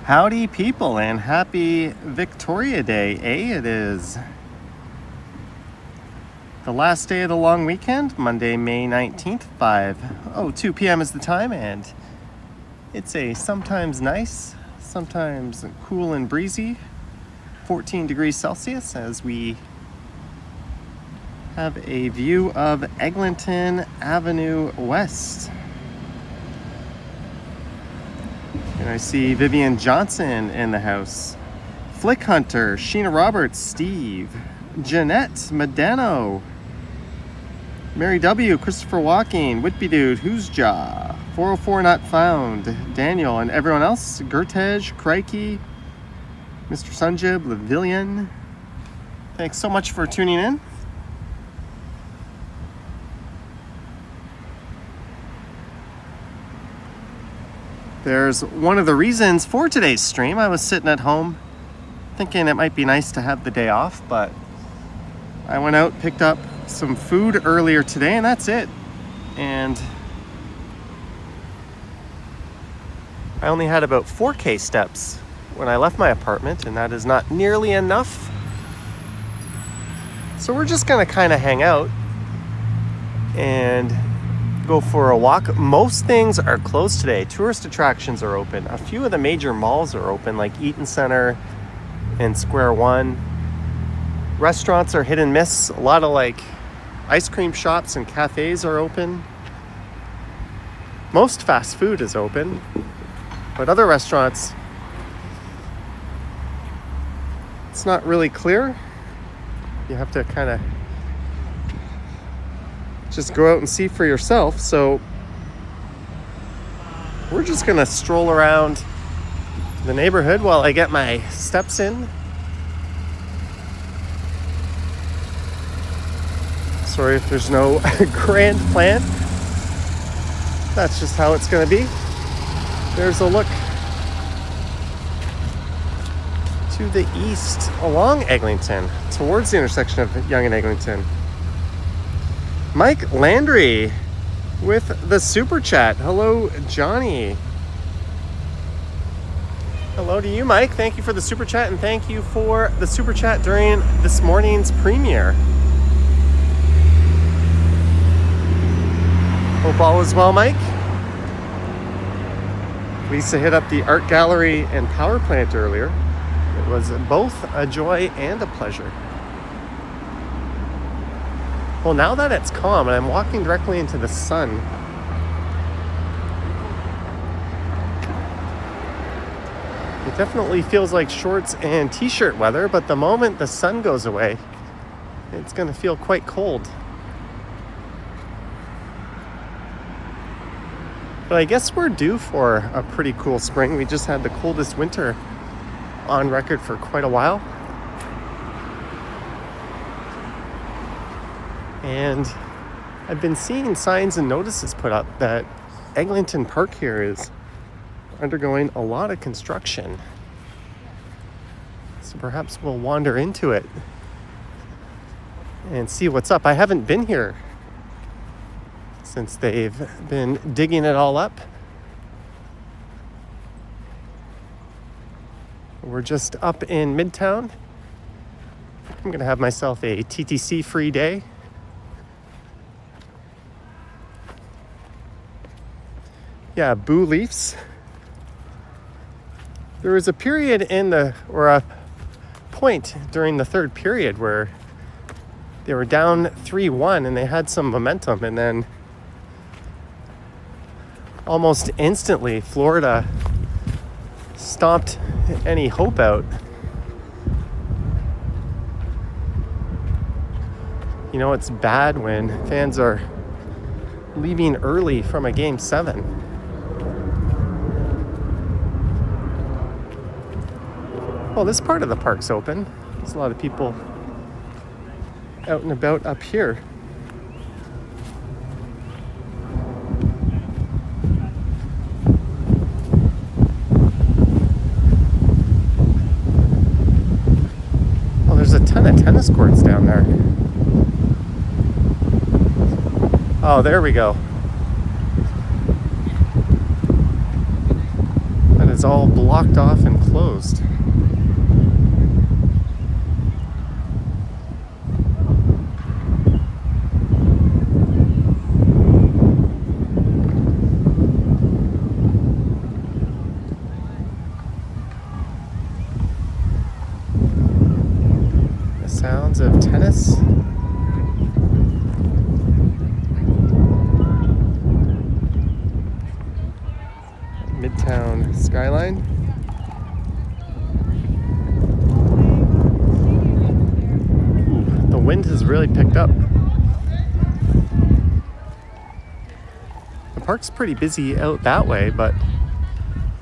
Howdy people and happy Victoria Day, It is the last day of the long weekend, Monday, May 19th, 5:02 p.m. is the time, and it's a sometimes nice, sometimes cool and breezy 14 degrees Celsius as we have a view of Eglinton Avenue West. And I see Vivian Johnson in the house. Flick Hunter, Sheena Roberts, Steve, Jeanette Medano, Mary W, Christopher Walking, Whitby Dude, Who's Jaw, 404 Not Found, Daniel, and everyone else, Gertej, Crikey, Mr. Sunjib, Lavillian. Thanks so much for tuning in. There's one of the reasons for today's stream. I was sitting at home thinking it might be nice to have the day off, but I went out, picked up some food earlier today, and that's it. And I only had about 4K steps when I left my apartment, and that is not nearly enough. So we're just gonna kind of hang out and go for a walk. Most things are closed today. Tourist attractions are open. A few of the major malls are open, like Eaton Center and Square One. Restaurants are hit and miss. A lot of like ice cream shops and cafes are open. Most fast food is open, but other restaurants, it's not really clear. You have to kind of just go out and see for yourself. So we're just gonna stroll around the neighborhood while I get my steps in. Sorry if there's no grand plan. That's just how it's gonna be. There's a look to the east along Eglinton towards the intersection of Yonge and Eglinton. Mike Landry with the super chat. Hello, Johnny. Hello to you, Mike. Thank you for the super chat, and thank you for the super chat during this morning's premiere. Hope all is well, Mike. Lisa hit up the art gallery and power plant earlier. It was both a joy and a pleasure. Well, now that it's calm and I'm walking directly into the sun, it definitely feels like shorts and t-shirt weather, but the moment the sun goes away, it's going to feel quite cold. But I guess we're due for a pretty cool spring. We just had the coldest winter on record for quite a while. And I've been seeing signs and notices put up that Eglinton Park here is undergoing a lot of construction. So perhaps we'll wander into it and see what's up. I haven't been here since they've been digging it all up. We're just up in Midtown. I'm gonna have myself a TTC free day. Yeah, boo Leafs. There was a period or a point during the third period where they were down 3-1 and they had some momentum, and then almost instantly Florida stomped any hope out. You know, it's bad when fans are leaving early from a Game 7. Well, this part of the park's open. There's a lot of people out and about up here. Oh, there's a ton of tennis courts down there. Oh, there we go. That is all blocked off and closed. The sounds of tennis. Midtown skyline. Ooh, the wind has really picked up. The park's pretty busy out that way, but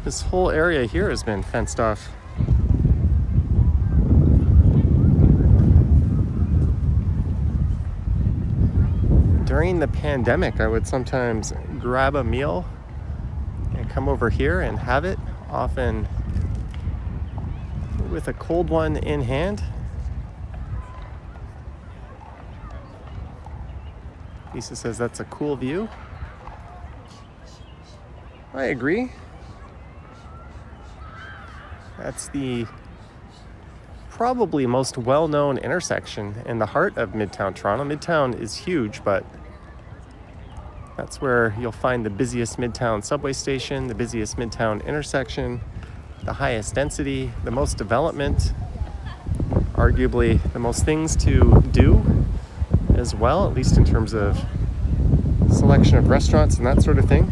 this whole area here has been fenced off. During the pandemic, I would sometimes grab a meal and come over here and have it, often with a cold one in hand. Lisa says that's a cool view. I agree. That's the probably most well-known intersection in the heart of Midtown Toronto. Midtown is huge, but that's where you'll find the busiest Midtown subway station, the busiest Midtown intersection, the highest density, the most development, arguably the most things to do as well, at least in terms of selection of restaurants and that sort of thing.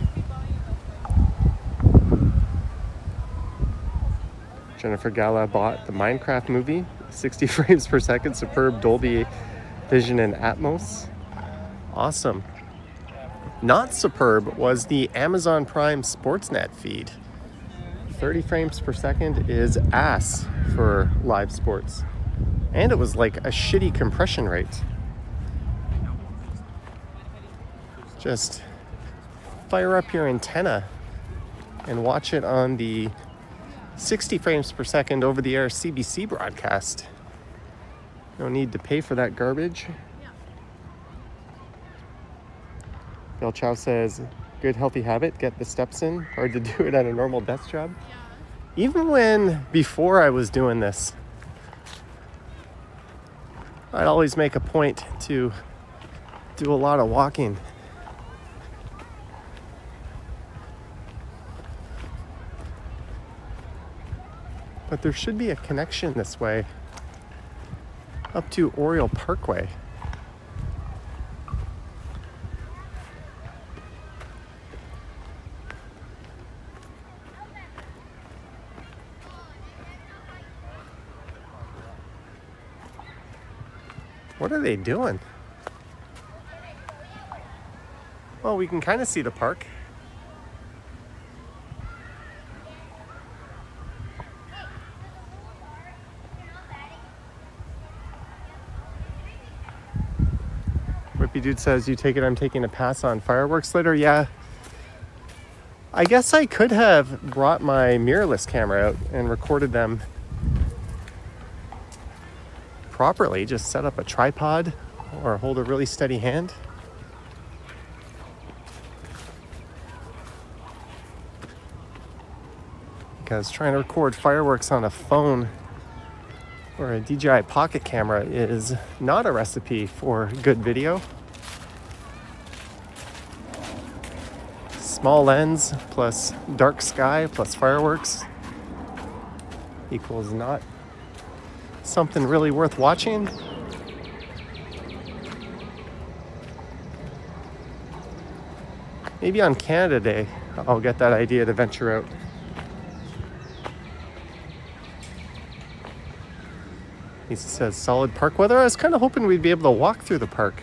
Jennifer Gala bought the Minecraft movie, 60 frames per second, superb Dolby Vision and Atmos. Awesome. Not superb was the Amazon Prime Sportsnet feed. 30 frames per second is ass for live sports. And it was like a shitty compression rate. Just fire up your antenna and watch it on the 60 frames per second over-the-air CBC broadcast. No need to pay for that garbage. Bill Chow says, good healthy habit, get the steps in. Hard to do it at a normal desk job. Even when, before I was doing this, I'd always make a point to do a lot of walking. But there should be a connection this way up to Oriole Parkway. What are they doing? Well, we can kind of see the park. Whippy Dude says, you take it I'm taking a pass on fireworks later. Yeah. I guess I could have brought my mirrorless camera out and recorded them properly. Just set up a tripod or hold a really steady hand. Because trying to record fireworks on a phone or a DJI pocket camera is not a recipe for good video. Small lens plus dark sky plus fireworks equals not something really worth watching. Maybe on Canada Day, I'll get that idea to venture out. He says solid park weather. I was kind of hoping we'd be able to walk through the park.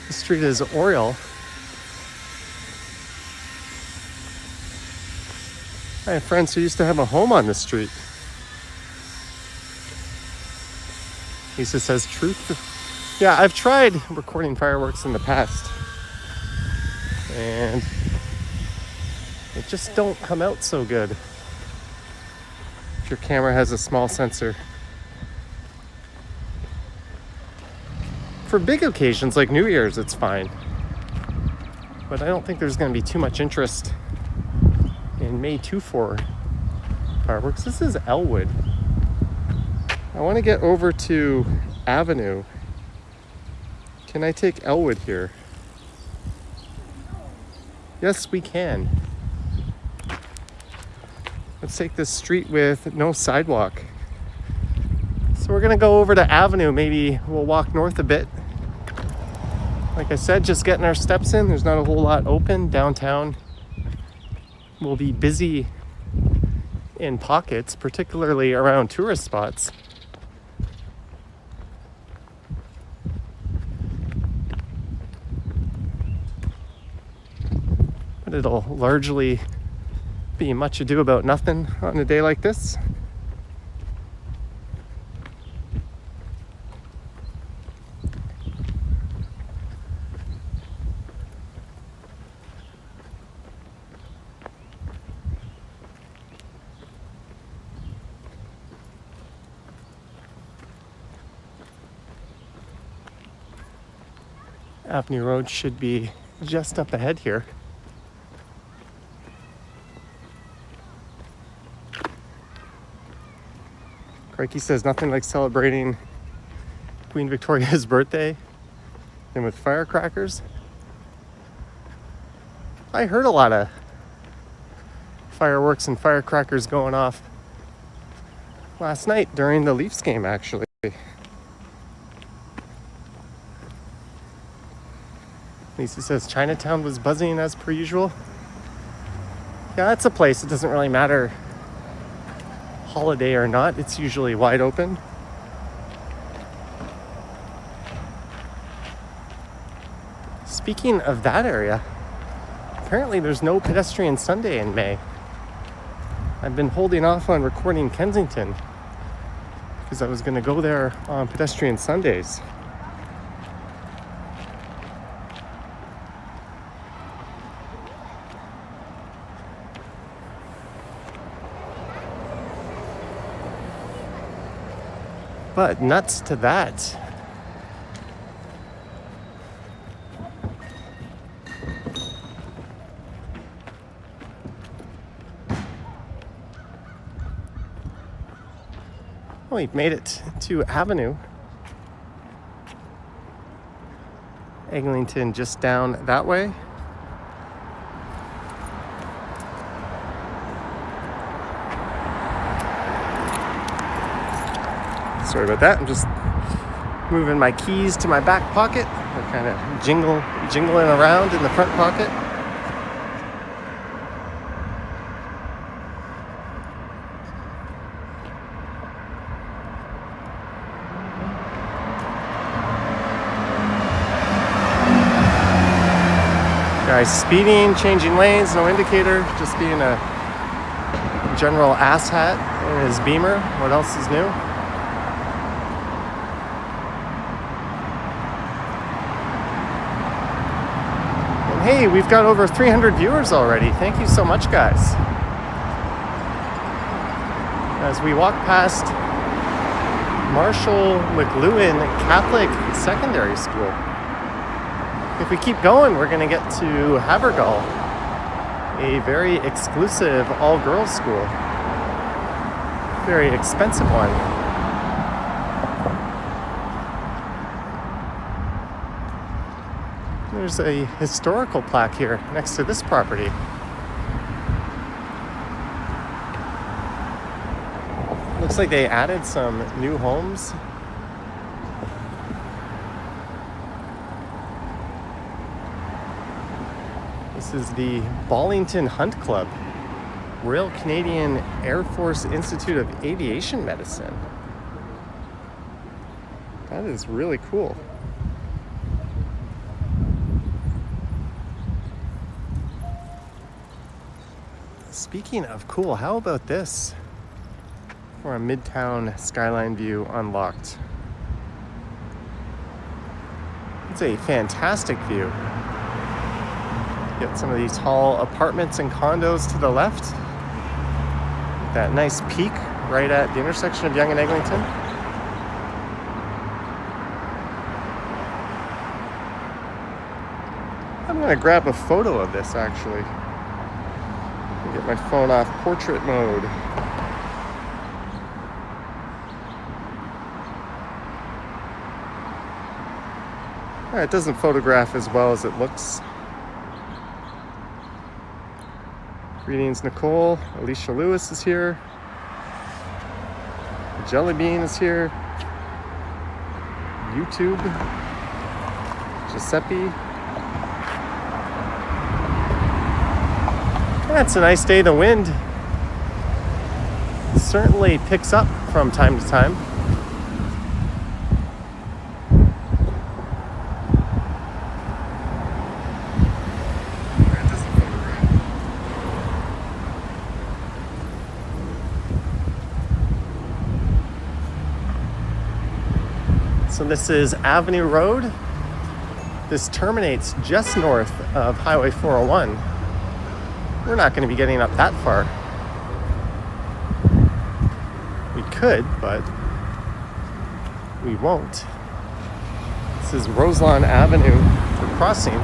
The street is Oriole. I have friends who used to have a home on this street. Lisa says truth. Yeah, I've tried recording fireworks in the past. and it just don't come out so good if your camera has a small sensor. For big occasions like New Year's, it's fine. But I don't think there's going to be too much interest in May 2-4 fireworks. This is Elwood. I want to get over to Avenue. Can I take Elwood here? Yes, we can. Let's take this street with no sidewalk. So we're gonna go over to Avenue. Maybe we'll walk north a bit. Like I said, just getting our steps in. There's not a whole lot open. Downtown will be busy in pockets, particularly around tourist spots. But it'll largely be much ado about nothing on a day like this. Avenue Road should be just up ahead here. Crikey says nothing like celebrating Queen Victoria's birthday than with firecrackers. I heard a lot of fireworks and firecrackers going off last night during the Leafs game, actually. Lisa says Chinatown was buzzing as per usual. Yeah, that's a place. It doesn't really matter holiday or not. It's usually wide open. Speaking of that area, apparently there's no pedestrian Sunday in May. I've been holding off on recording Kensington because I was going to go there on pedestrian Sundays. But nuts to that. Well, we've made it to Avenue. Eglinton just down that way. Sorry about that. I'm just moving my keys to my back pocket. They're kind of jingling around in the front pocket. Guys speeding, changing lanes, no indicator, just being a general asshat in his Beamer. What else is new? Hey, we've got over 300 viewers already. Thank you so much, guys. As we walk past Marshall McLuhan Catholic Secondary School. If we keep going, we're going to get to Havergal, a very exclusive all-girls school. Very expensive one. There's a historical plaque here next to this property. Looks like they added some new homes. This is the Ballington Hunt Club, Royal Canadian Air Force Institute of Aviation Medicine. That is really cool. Speaking of cool, how about this for a Midtown skyline view unlocked? It's a fantastic view. Get some of these tall apartments and condos to the left. That nice peak right at the intersection of Yonge and Eglinton. I'm gonna grab a photo of this actually. Get my phone off portrait mode. It doesn't photograph as well as it looks. Greetings, Nicole. Alicia Lewis is here. Jelly Bean is here. YouTube. Giuseppe. Yeah, it's a nice day. The wind certainly picks up from time to time. So this is Avenue Road. This terminates just north of Highway 401. We're not going to be getting up that far. We could, but we won't. This is Roselawn Avenue for crossing.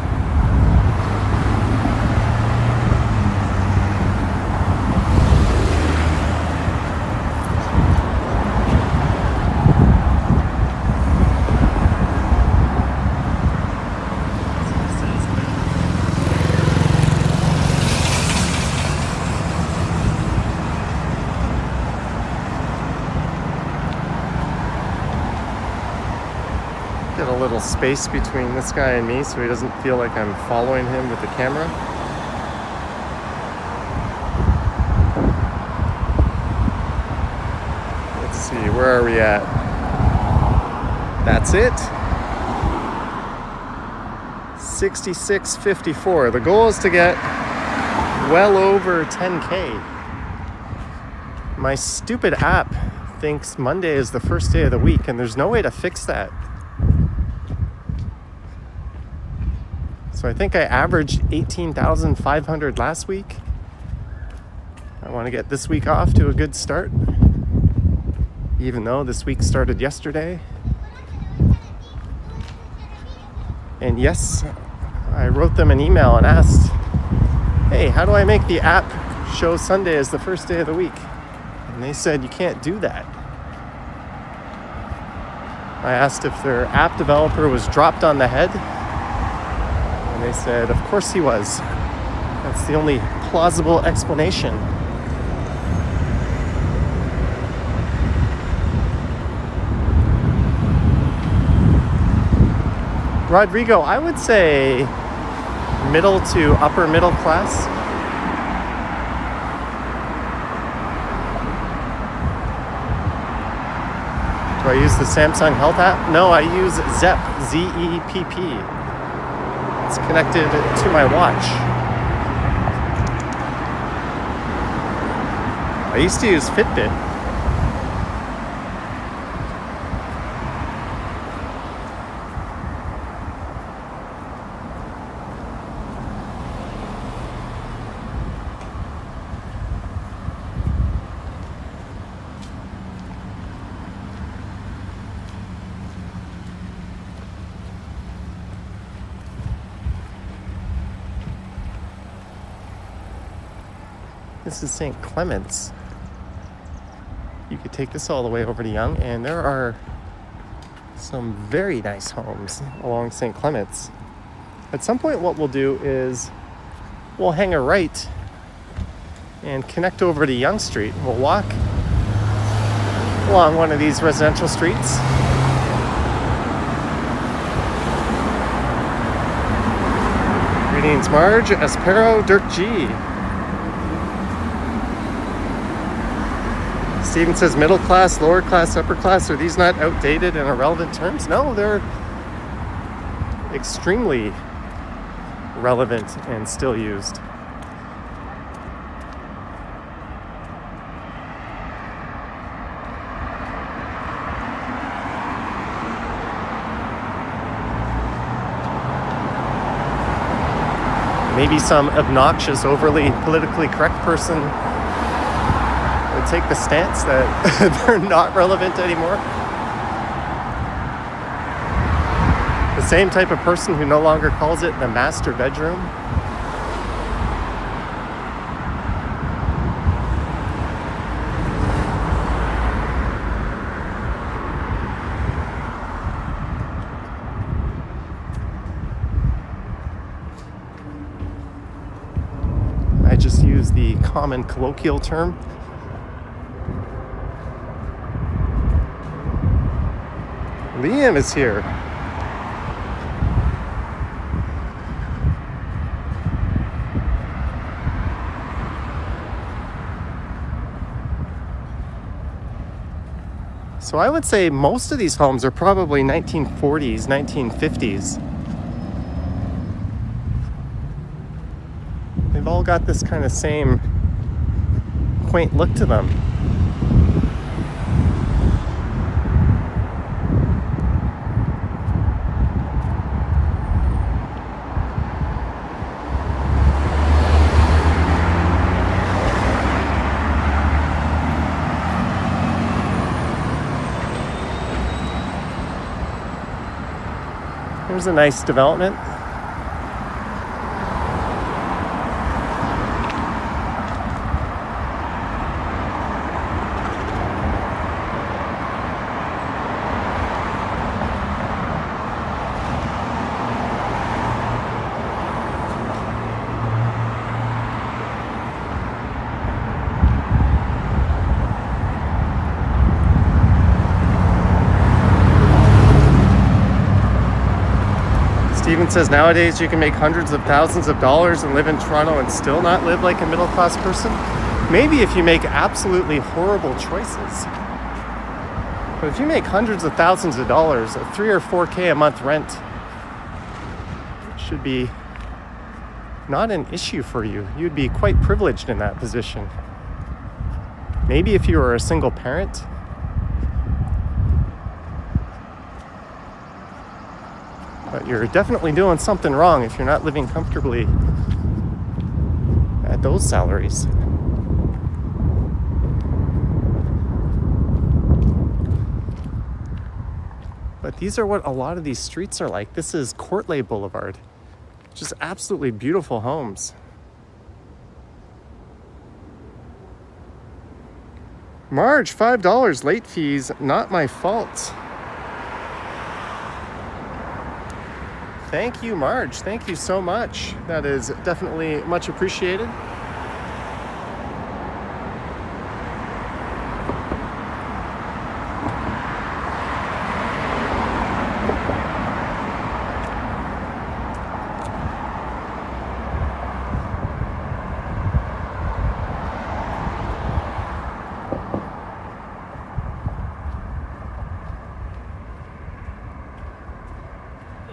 Get a little space between this guy and me so he doesn't feel like I'm following him with the camera. Let's see, where are we at? That's it. 66.54. The goal is to get well over 10K. My stupid app thinks Monday is the first day of the week, and there's no way to fix that. So I think I averaged 18,500 last week. I want to get this week off to a good start, even though this week started yesterday. And yes, I wrote them an email and asked, hey, how do I make the app show Sunday as the first day of the week? And they said, you can't do that. I asked if their app developer was dropped on the head. And they said, of course he was. That's the only plausible explanation. Rodrigo, I would say middle to upper middle class. Do I use the Samsung Health app? No, I use Zepp, Z-E-P-P. It's connected to my watch. I used to use Fitbit. This is St. Clement's. You could take this all the way over to Yonge, and there are some very nice homes along St. Clement's. At some point, what we'll do is we'll hang a right and connect over to Yonge Street. We'll walk along one of these residential streets. Greetings, Marge, Espero, Dirk G. Steven says middle class, lower class, upper class. Are these not outdated and irrelevant terms? No, they're extremely relevant and still used. maybe some obnoxious, overly politically correct person would take the stance that they're not relevant anymore. The same type of person who no longer calls it the master bedroom. I just use the common colloquial term. Liam is here. So I would say most of these homes are probably 1940s, 1950s. They've all got this kind of same quaint look to them. Here's a nice development. Steven says nowadays you can make hundreds of thousands of dollars and live in Toronto and still not live like a middle-class person. Maybe if you make absolutely horrible choices. But if you make hundreds of thousands of dollars, a $3 or $4K a month rent should be not an issue for you. You'd be quite privileged in that position. Maybe if you were a single parent. But you're definitely doing something wrong if you're not living comfortably at those salaries. But these are what a lot of these streets are like. This is Courtlay Boulevard. Just absolutely beautiful homes. Marge, $5 late fees, not my fault. Thank you, Marge. Thank you so much. That is definitely much appreciated.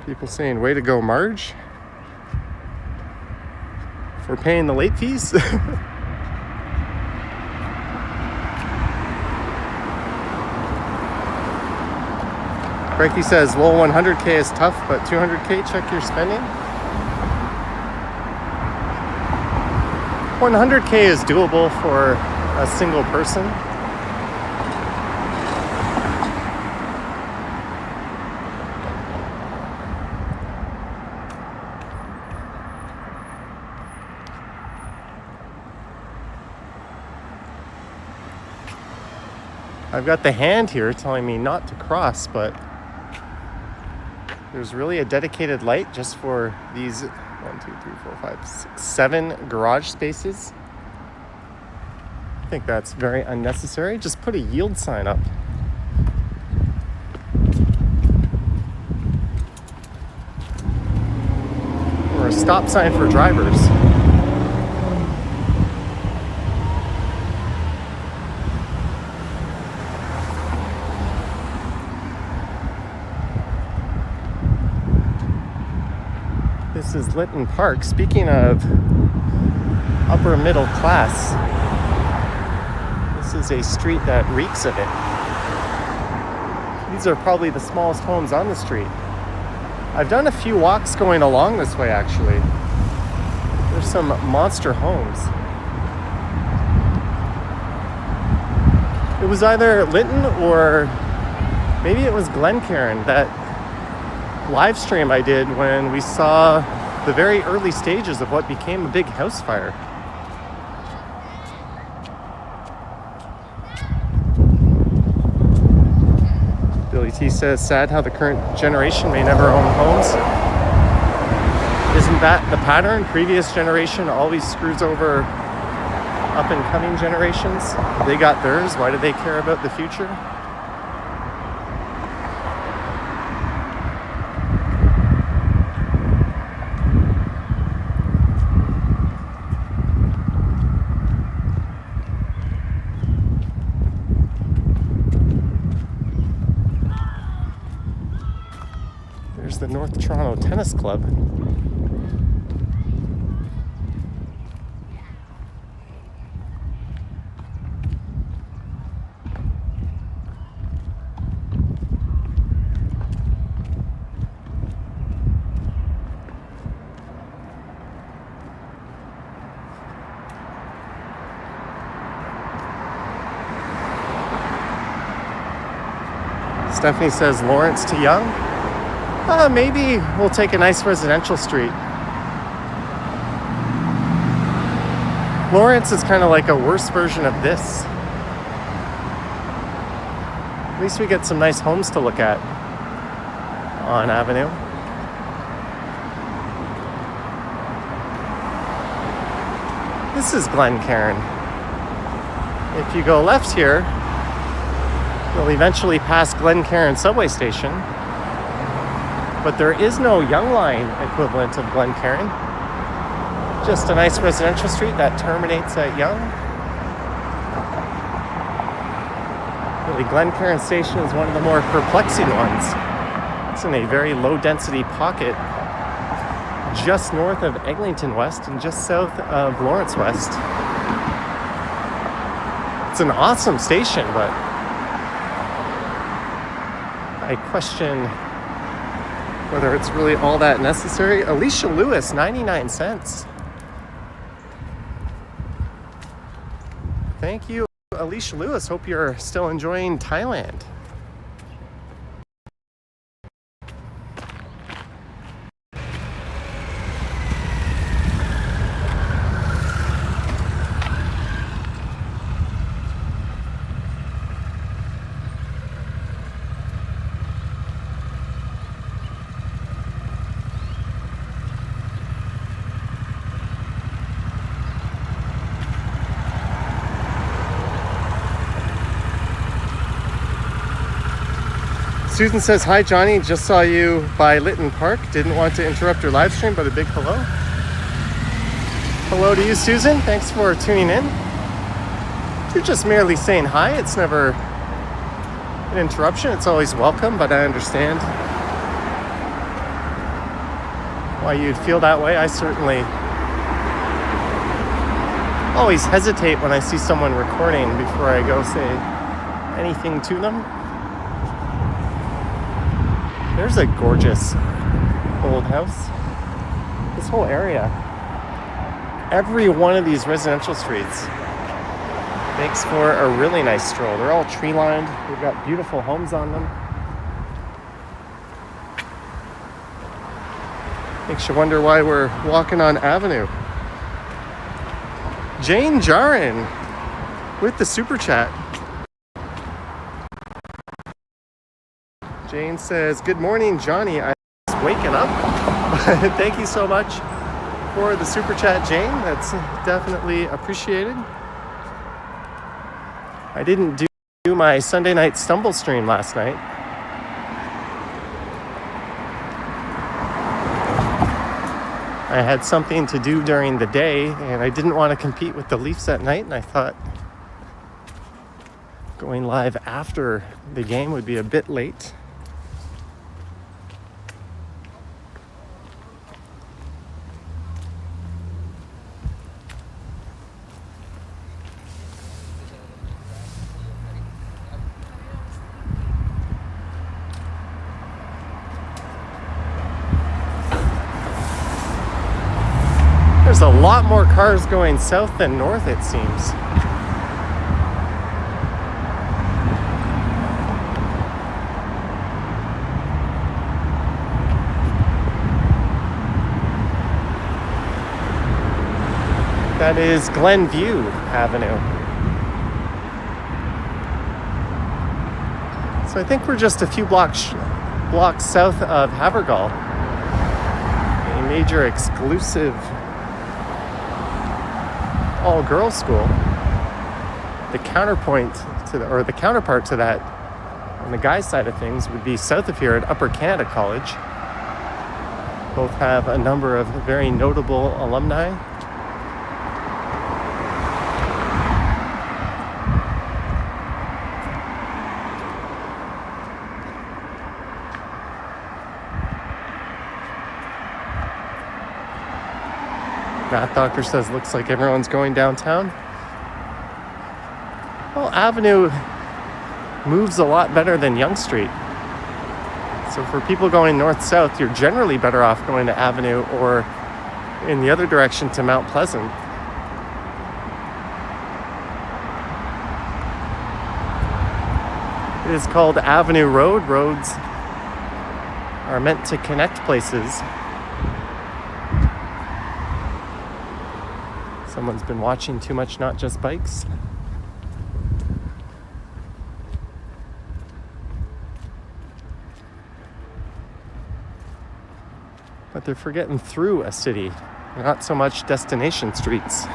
People saying, way to go, Marge, for paying the late fees. Frankie says, well, 100K is tough, but 200K, check your spending. 100K is doable for a single person. I've got the hand here telling me not to cross, but there's really a dedicated light just for these 1, 2, 3, 4, 5, 6, 7 garage spaces. I think that's very unnecessary. Just put a yield sign up. Or a stop sign for drivers. This is Lytton Park. Speaking of upper middle class, this is a street that reeks of it. These are probably the smallest homes on the street. I've done a few walks going along this way, actually. There's some monster homes. It was either Lytton or maybe it was Glencairn, that live stream I did when we saw the very early stages of what became a big house fire. Billy T says, sad how the current generation may never own homes. Isn't that the pattern? Previous generation always screws over up and coming generations. They got theirs. Why do they care about the future? There's the North Toronto Tennis Club. Stephanie says Lawrence to Yonge. Maybe we'll take a nice residential street. Lawrence is kind of like a worse version of this. At least we get some nice homes to look at on Avenue. This is Glencairn. If you go left here, you'll eventually pass Glencairn subway station. But there is no Yonge Line equivalent of Glencairn. Just a nice residential street that terminates at Yonge. Really, Glencairn station is one of the more perplexing ones. It's in a very low density pocket just north of Eglinton West and just south of Lawrence West. It's an awesome station, but I question whether it's really all that necessary. Alicia Lewis, 99 cents. Thank you, Alicia Lewis. Hope you're still enjoying Thailand. Susan says, hi Johnny, just saw you by Lytton Park. Didn't want to interrupt your live stream, but a big hello. Hello to you, Susan. Thanks for tuning in. If you're just merely saying hi, it's never an interruption. It's always welcome, but I understand why you'd feel that way. I certainly always hesitate when I see someone recording before I go say anything to them. There's a gorgeous old house. This whole area, every one of these residential streets makes for a really nice stroll. They're all tree lined. We've got beautiful homes on them. Makes you wonder why we're walking on Avenue. Jane Jarin with the super chat. Jane says, good morning, Johnny. I was waking up. Thank you so much for the super chat, Jane. That's definitely appreciated. I didn't do my Sunday night stumble stream last night. I had something to do during the day, and I didn't want to compete with the Leafs at night, and I thought going live after the game would be a bit late. There's a lot more cars going south than north, it seems. That is Glenview Avenue. So I think we're just a few blocks south of Havergal, a major exclusive all-girls school. The counterpart to that on the guys' side of things would be south of here at Upper Canada College. Both have a number of very notable alumni. Math Doctor says looks like everyone's going downtown. Well, Avenue moves a lot better than Yonge Street. So for people going north-south, you're generally better off going to Avenue or in the other direction to Mount Pleasant. It is called Avenue Road. Roads are meant to connect places. Someone's been watching too much Not Just Bikes. But they're forgetting through a city, not so much destination streets.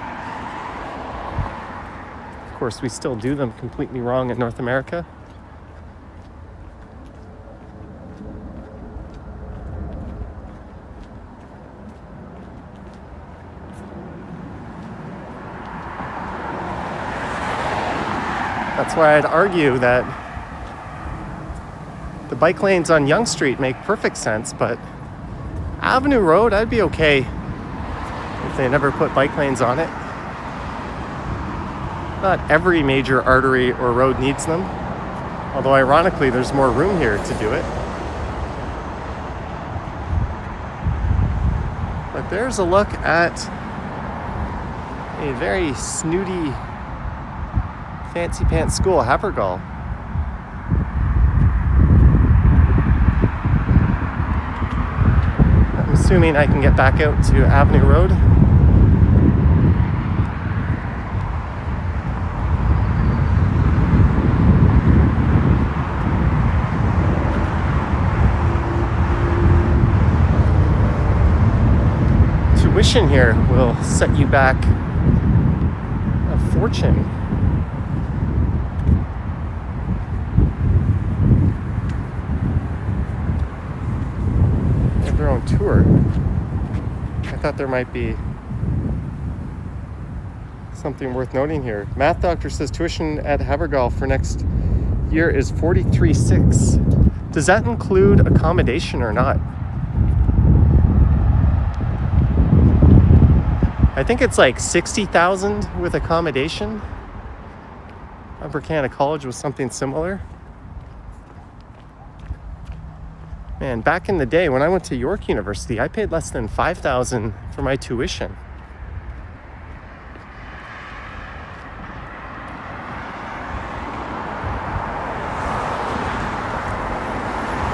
Of course, we still do them completely wrong in North America. That's why I'd argue that the bike lanes on Yonge Street make perfect sense, but Avenue Road, I'd be okay if they never put bike lanes on it. Not every major artery or road needs them, although ironically there's more room here to do it. But there's a look at a very snooty fancy pants school, Havergal. I'm assuming I can get back out to Avenue Road. Tuition here will set you back a fortune. Their own tour. I thought there might be something worth noting here. Math Doctor says tuition at Havergal for next year is $43,600. Does that include accommodation or not? I think it's like $60,000 with accommodation. Upper Canada College was something similar. Man, back in the day when I went to York University, I paid less than $5,000 for my tuition.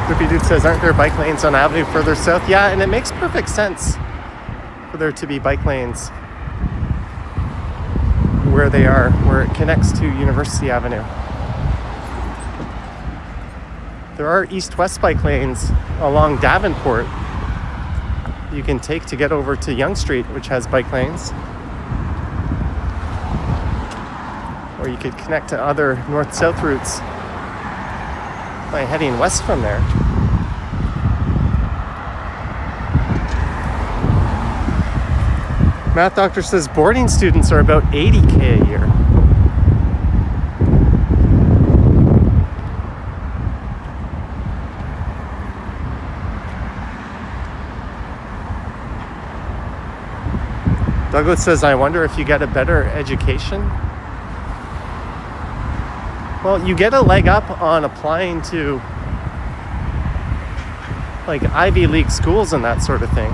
Drippy Dude says, aren't there bike lanes on Avenue further south? Yeah, and it makes perfect sense for there to be bike lanes where they are, where it connects to University Avenue. There are east-west bike lanes along Davenport you can take to get over to Yonge Street, which has bike lanes. Or you could connect to other north-south routes by heading west from there. Math Doctor says boarding students are about $80,000 a year. Douglas says, I wonder if you get a better education. Well, you get a leg up on applying to like Ivy League schools and that sort of thing.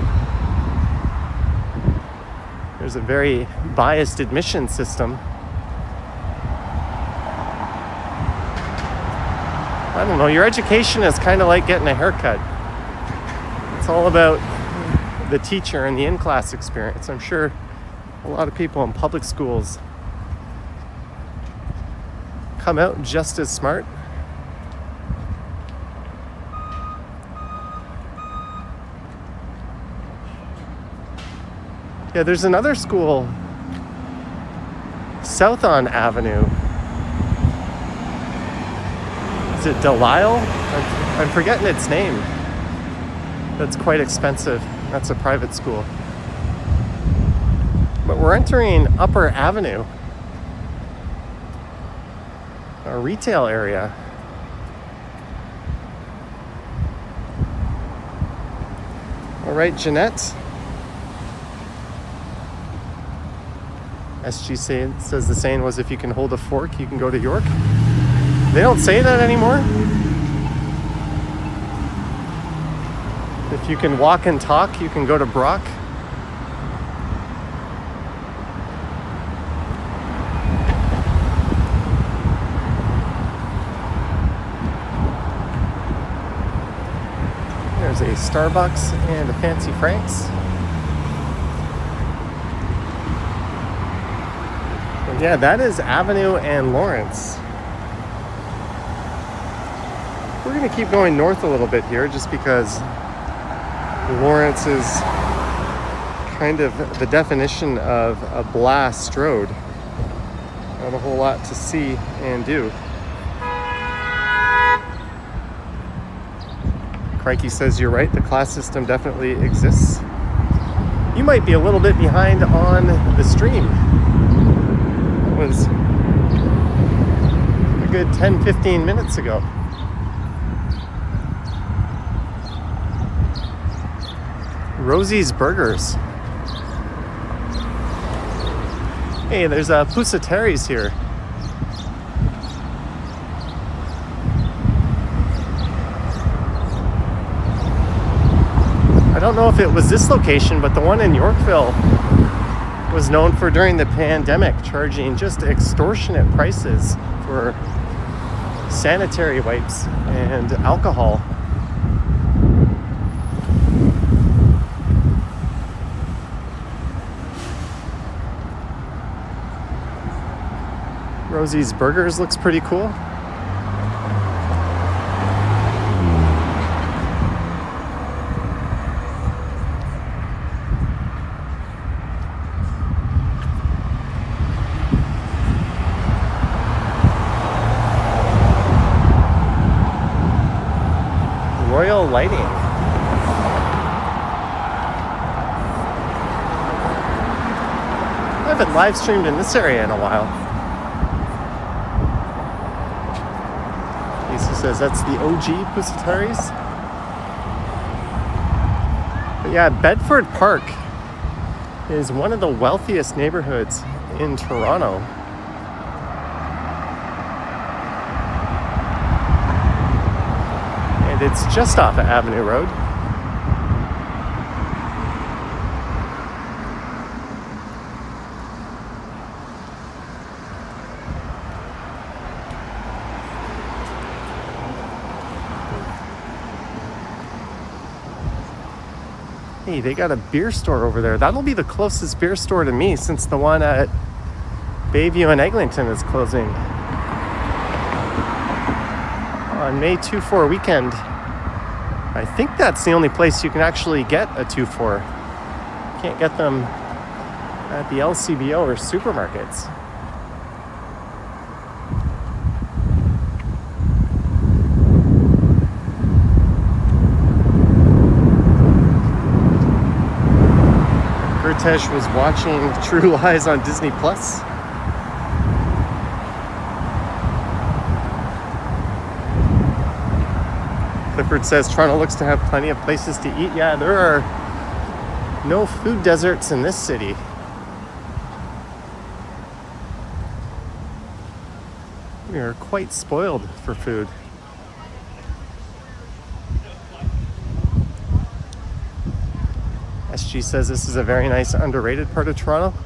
There's a very biased admission system. I don't know, your education is kind of like getting a haircut. It's all about the teacher and the in-class experience. I'm sure a lot of people in public schools come out just as smart. Yeah, there's another school south on Avenue. Is it Delisle? I'm forgetting its name. That's quite expensive. That's a private school. But we're entering Upper Avenue, a retail area. All right, Jeanette. SG says the saying was, if you can hold a fork, you can go to York. They don't say that anymore. If you can walk and talk, you can go to Brock. There's a Starbucks and a Fancy Frank's. And yeah, that is Avenue and Lawrence. We're going to keep going north a little bit here just because Lawrence is kind of the definition of a blast road. Not a whole lot to see and do. Crikey says you're right, the class system definitely exists. You might be a little bit behind on the stream. It was a good 10-15 minutes ago. Rosie's Burgers. Hey, there's a Pusatari's here. I don't know if it was this location, but the one in Yorkville was known for, during the pandemic, charging just extortionate prices for sanitary wipes and alcohol. Rosie's Burgers looks pretty cool. Royal Lighting. I haven't live streamed in this area in a while. He says that's the OG Pusatari's. But yeah, Bedford Park is one of the wealthiest neighborhoods in Toronto. And it's just off of Avenue Road. Hey, they got a beer store over there. That'll be the closest beer store to me, since the one at Bayview and Eglinton is closing on May 2-4 weekend. I think that's the only place you can actually get a 2-4. You can't get them at the LCBO or supermarkets. Gertesh was watching True Lies on Disney Plus. Clifford says Toronto looks to have plenty of places to eat. Yeah, there are no food deserts in this city. We are quite spoiled for food. SG says this is a very nice underrated part of Toronto.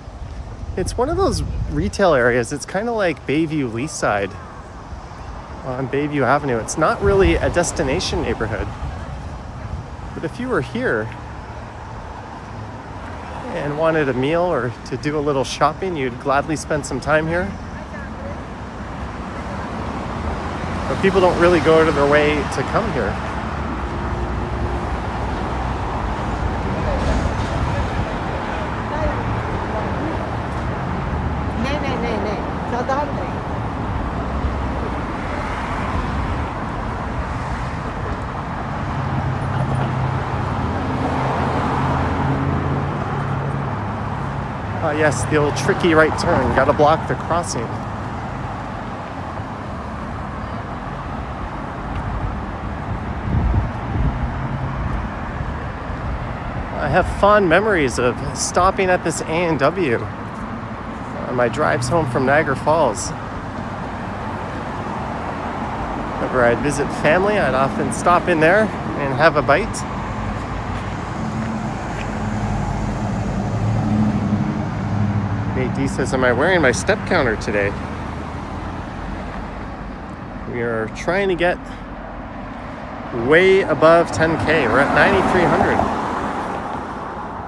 It's one of those retail areas. It's kind of like Bayview Leaside on Bayview Avenue. It's not really a destination neighborhood. But if you were here and wanted a meal or to do a little shopping, you'd gladly spend some time here. But people don't really go out of their way to come here. Yes, the old tricky right turn. Gotta block the crossing. I have fond memories of stopping at this A&W on my drives home from Niagara Falls. Whenever I'd visit family, I'd often stop in there and have a bite. D says, am I wearing my step counter today? We are trying to get way above 10K. We're at 9,300.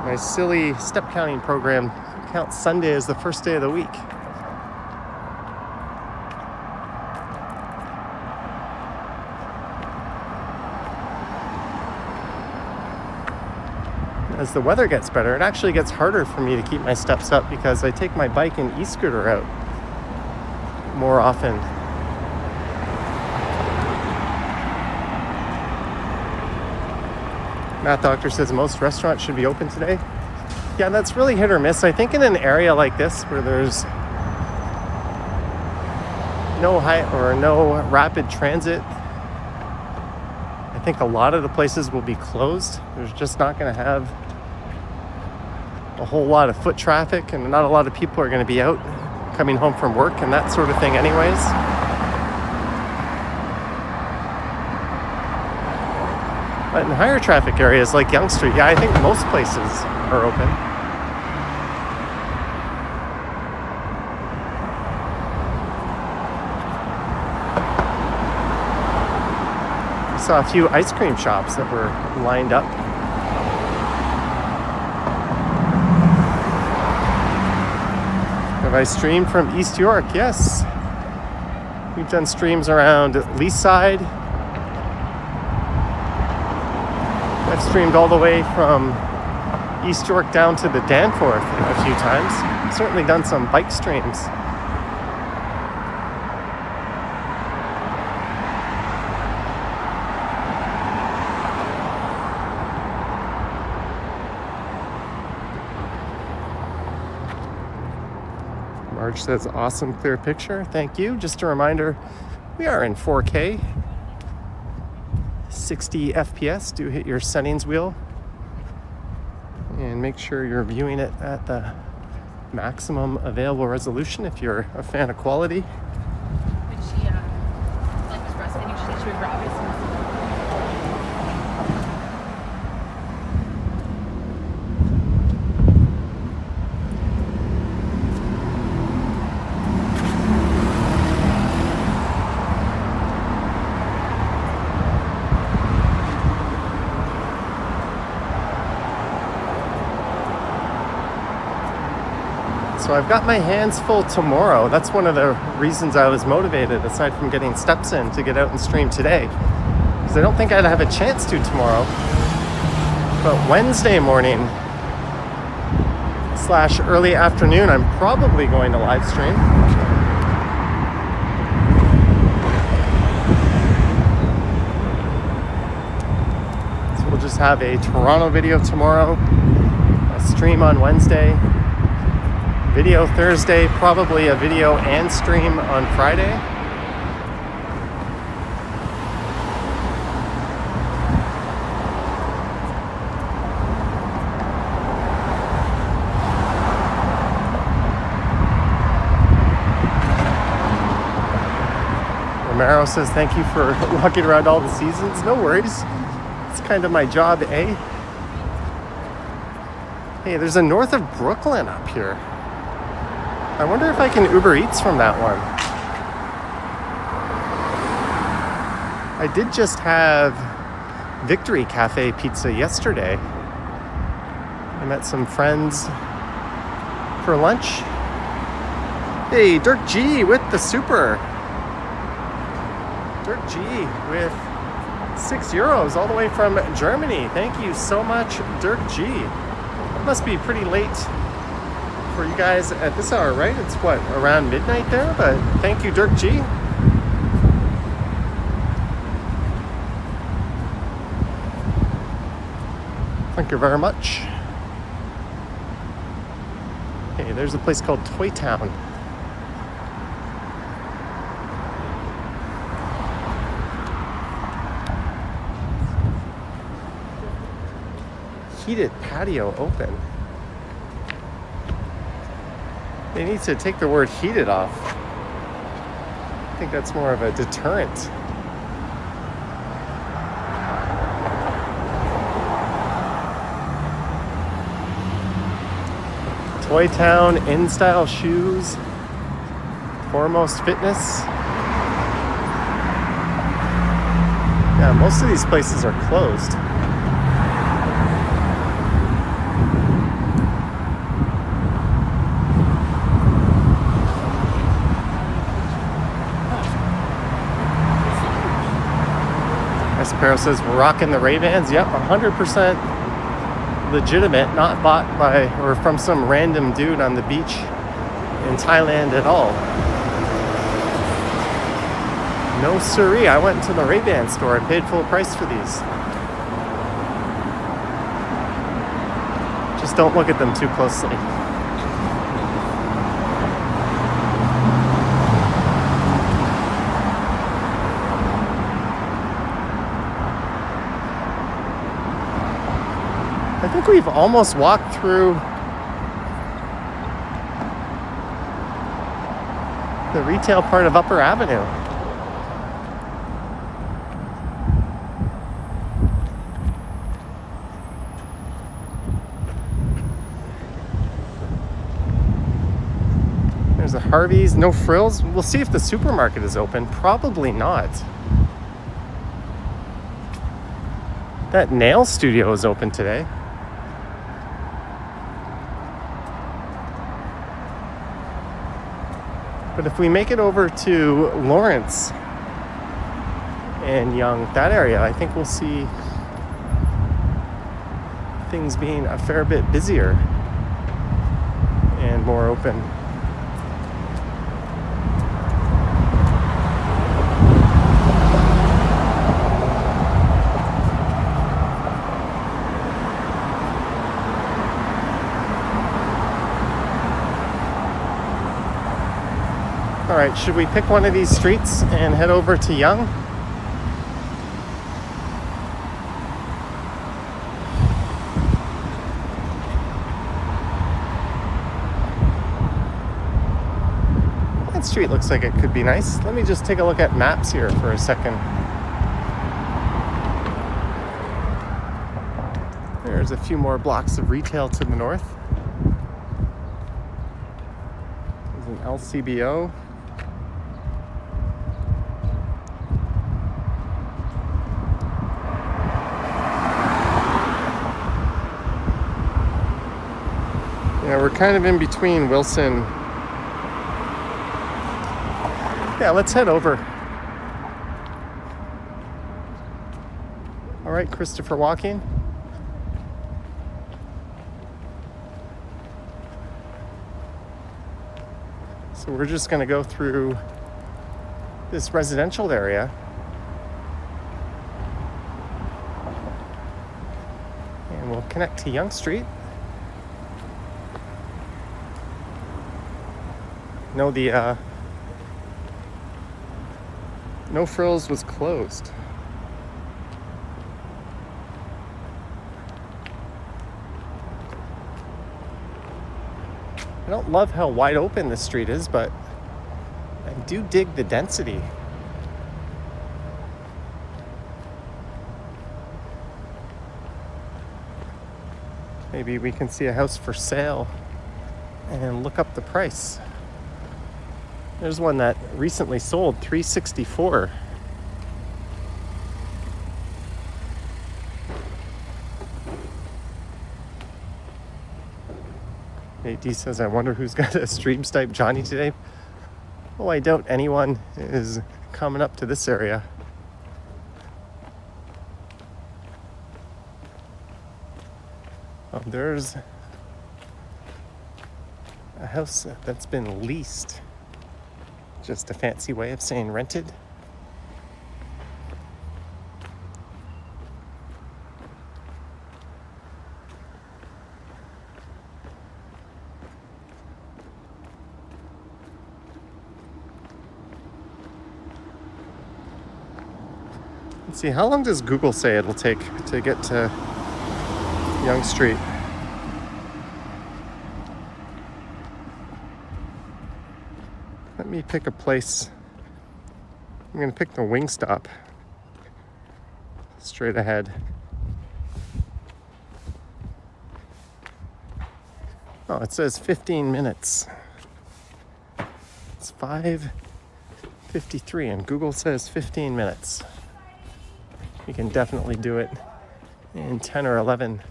My silly step counting program counts Sunday as the first day of the week. As the weather gets better, it actually gets harder for me to keep my steps up because I take my bike and e-scooter out more often. Matt Doctor says most restaurants should be open today. Yeah, that's really hit or miss. I think in an area like this where there's no rapid transit, I think a lot of the places will be closed. There's just not going to have a whole lot of foot traffic, and not a lot of people are going to be out coming home from work and that sort of thing anyways. But in higher traffic areas like Yonge Street, yeah, I think most places are open. I saw a few ice cream shops that were lined up. Have I streamed from East York? Yes. We've done streams around Leaside. I've streamed all the way from East York down to the Danforth a few times. I've certainly done some bike streams. Marge says, awesome clear picture. Thank you. Just a reminder, we are in 4K. 60 FPS. Do hit your settings wheel and make sure you're viewing it at the maximum available resolution if you're a fan of quality. When she was breastfeeding, she said she would grab it. So I've got my hands full tomorrow. That's one of the reasons I was motivated, aside from getting steps in, to get out and stream today. Because I don't think I'd have a chance to tomorrow. But Wednesday morning / early afternoon, I'm probably going to live stream. So we'll just have a Toronto video tomorrow, a stream on Wednesday, video Thursday, probably a video and stream on Friday. Romero says, thank you for walking around all the seasons. No worries. It's kind of my job, eh? Hey, there's a North of Brooklyn up here. I wonder if I can Uber Eats from that one. I did just have Victory Cafe pizza yesterday. I met some friends for lunch. Hey, Dirk G with the super. Dirk G with €6 all the way from Germany. Thank you so much, Dirk G. It must be pretty late for you guys at this hour, right? It's what, around midnight there? But thank you, Dirk G. Thank you very much. Okay, there's a place called Toy Town. Heated patio open. They need to take the word heated off. I think that's more of a deterrent. Toy Town, in-style shoes, Foremost Fitness. Yeah, most of these places are closed. Espero says we're rocking the Ray-Bans. Yep, 100% legitimate, not bought by or from some random dude on the beach in Thailand at all. No siree, I went to the Ray-Ban store and paid full price for these. Just don't look at them too closely. I think we've almost walked through the retail part of Upper Avenue. There's a Harvey's, no frills. We'll see if the supermarket is open. Probably not. That nail studio is open today. But if we make it over to Lawrence and Yonge, that area, I think we'll see things being a fair bit busier and more open. All right, should we pick one of these streets and head over to Yonge? That street looks like it could be nice. Let me just take a look at maps here for a second. There's a few more blocks of retail to the north. There's an LCBO. Yeah, we're kind of in between Wilson. Yeah, let's head over. All right, Christopher Walking. So we're just going to go through this residential area. And we'll connect to Yonge Street. No, the No Frills was closed. I don't love how wide open this street is, but I do dig the density. Maybe we can see a house for sale and look up the price. There's one that recently sold, $364. AD says, I wonder who's got a stream snipe Johnny today. Oh, I doubt anyone is coming up to this area. There's a house that's been leased. Just a fancy way of saying rented. Let's see, how long does Google say it'll take to get to Yonge Street? Let me pick a place. I'm gonna pick the Wingstop. Straight ahead. Oh, it says 15 minutes. It's 5:53 and Google says 15 minutes. You can definitely do it in 10 or 11.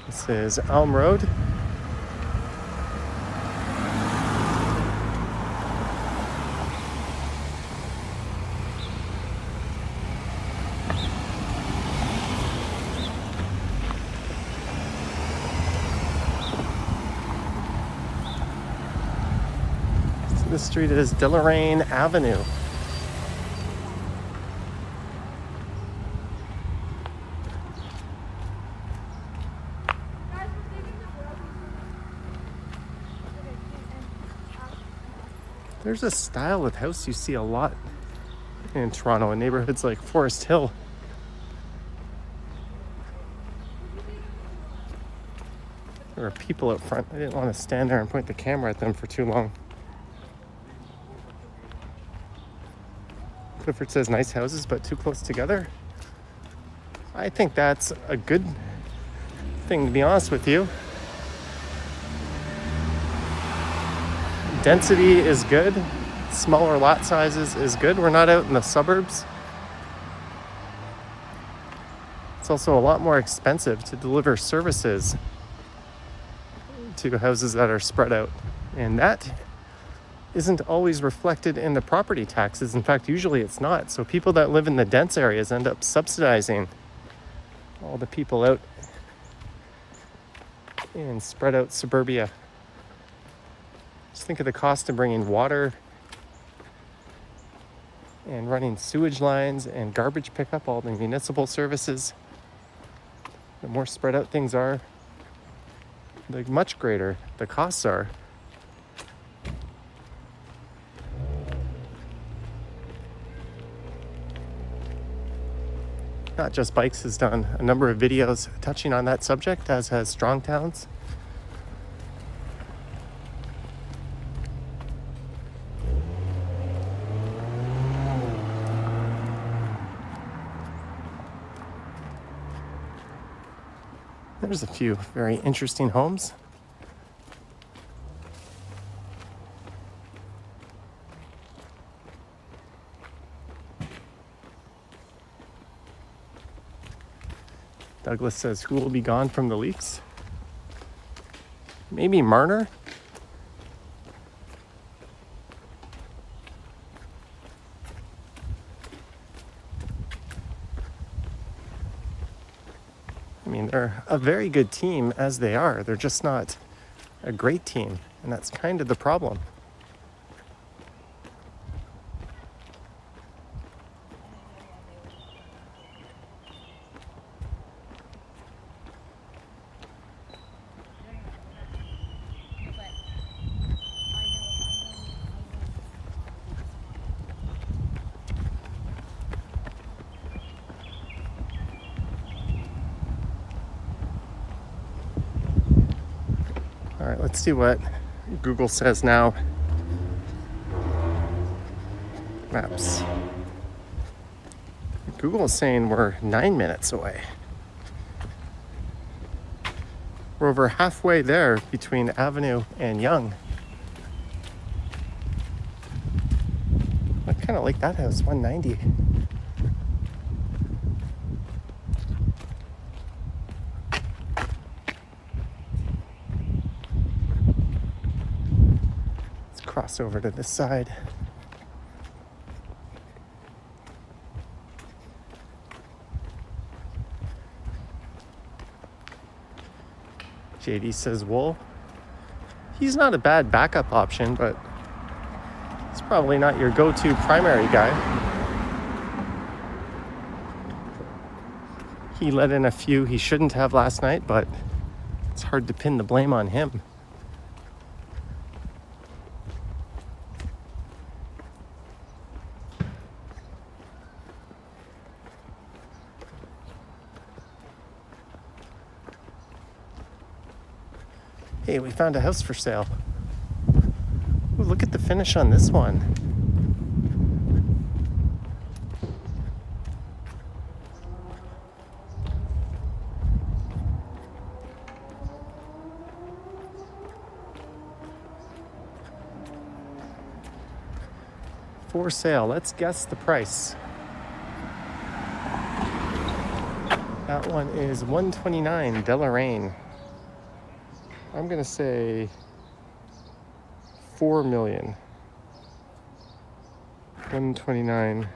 This is Elm Road. So this street is Deloraine Avenue. There's a style of house you see a lot in Toronto, in neighborhoods like Forest Hill. There are people out front. I didn't want to stand there and point the camera at them for too long. Clifford says nice houses, but too close together. I think that's a good thing, to be honest with you. Density is good. Smaller lot sizes is good. We're not out in the suburbs. It's also a lot more expensive to deliver services to houses that are spread out. And that isn't always reflected in the property taxes. In fact, usually it's not. So people that live in the dense areas end up subsidizing all the people out in spread out suburbia. Just think of the cost of bringing water and running sewage lines and garbage pickup, all the municipal services. The more spread out things are, the much greater the costs are. Not Just Bikes has done a number of videos touching on that subject, as has Strong Towns. There's a few very interesting homes. Douglas says, who will be gone from the Leafs? Maybe Marner? I mean, they're a very good team as they are. They're just not a great team, and that's kind of the problem. right, let's see what Google says now. Maps. Google is saying we're 9 minutes away. We're over halfway there between Avenue and Yonge. I kind of like that house, 190. Let's cross over to this side. JD says wool. He's not a bad backup option, but he's probably not your go-to primary guy. He let in a few he shouldn't have last night, but it's hard to pin the blame on him. Hey, we found a house for sale. Ooh, look at the finish on this one. For sale. Let's guess the price. That one is $129 Deloraine. I'm gonna say 4 million. 129.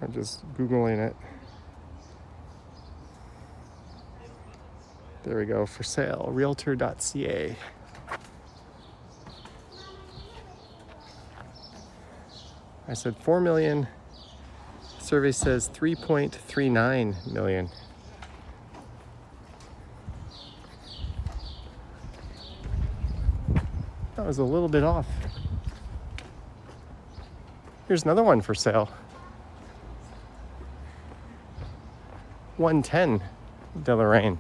I'm just Googling it. There we go, for sale, realtor.ca. I said 4 million. Survey says 3.39 million. That was a little bit off. Here's another one for sale. 110 Deloraine.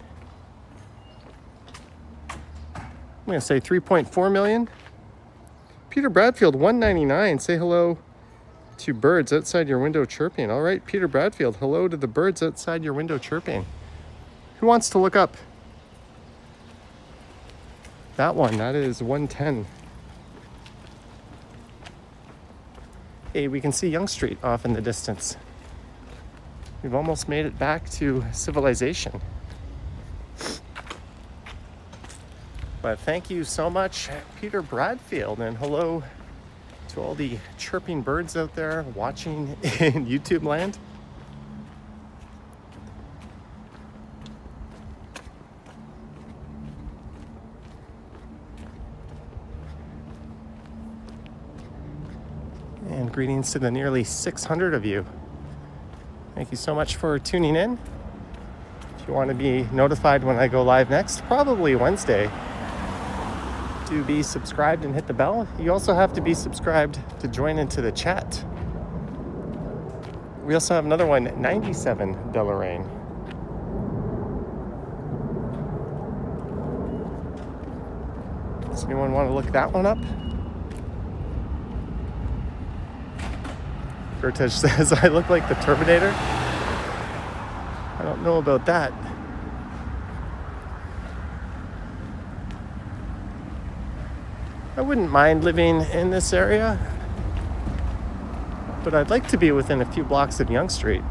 I'm gonna say 3.4 million. Peter Bradfield, 199. Say hello to birds outside your window chirping. All right, Peter Bradfield, hello to the birds outside your window chirping. Who wants to look up that one? That is 110. Hey, we can see Yonge Street off in the distance. We've almost made it back to civilization. But thank you so much, Peter Bradfield, and hello to all the chirping birds out there watching in YouTube land. And greetings to the nearly 600 of you. Thank you so much for tuning in. If you want to be notified when I go live next, probably Wednesday, to be subscribed and hit the bell. You also have to be subscribed to join into the chat. We also have another one, 97 Deloraine. Does anyone want to look that one up? Gertej says I look like the Terminator. I don't know about that. I wouldn't mind living in this area, but I'd like to be within a few blocks of Yonge Street.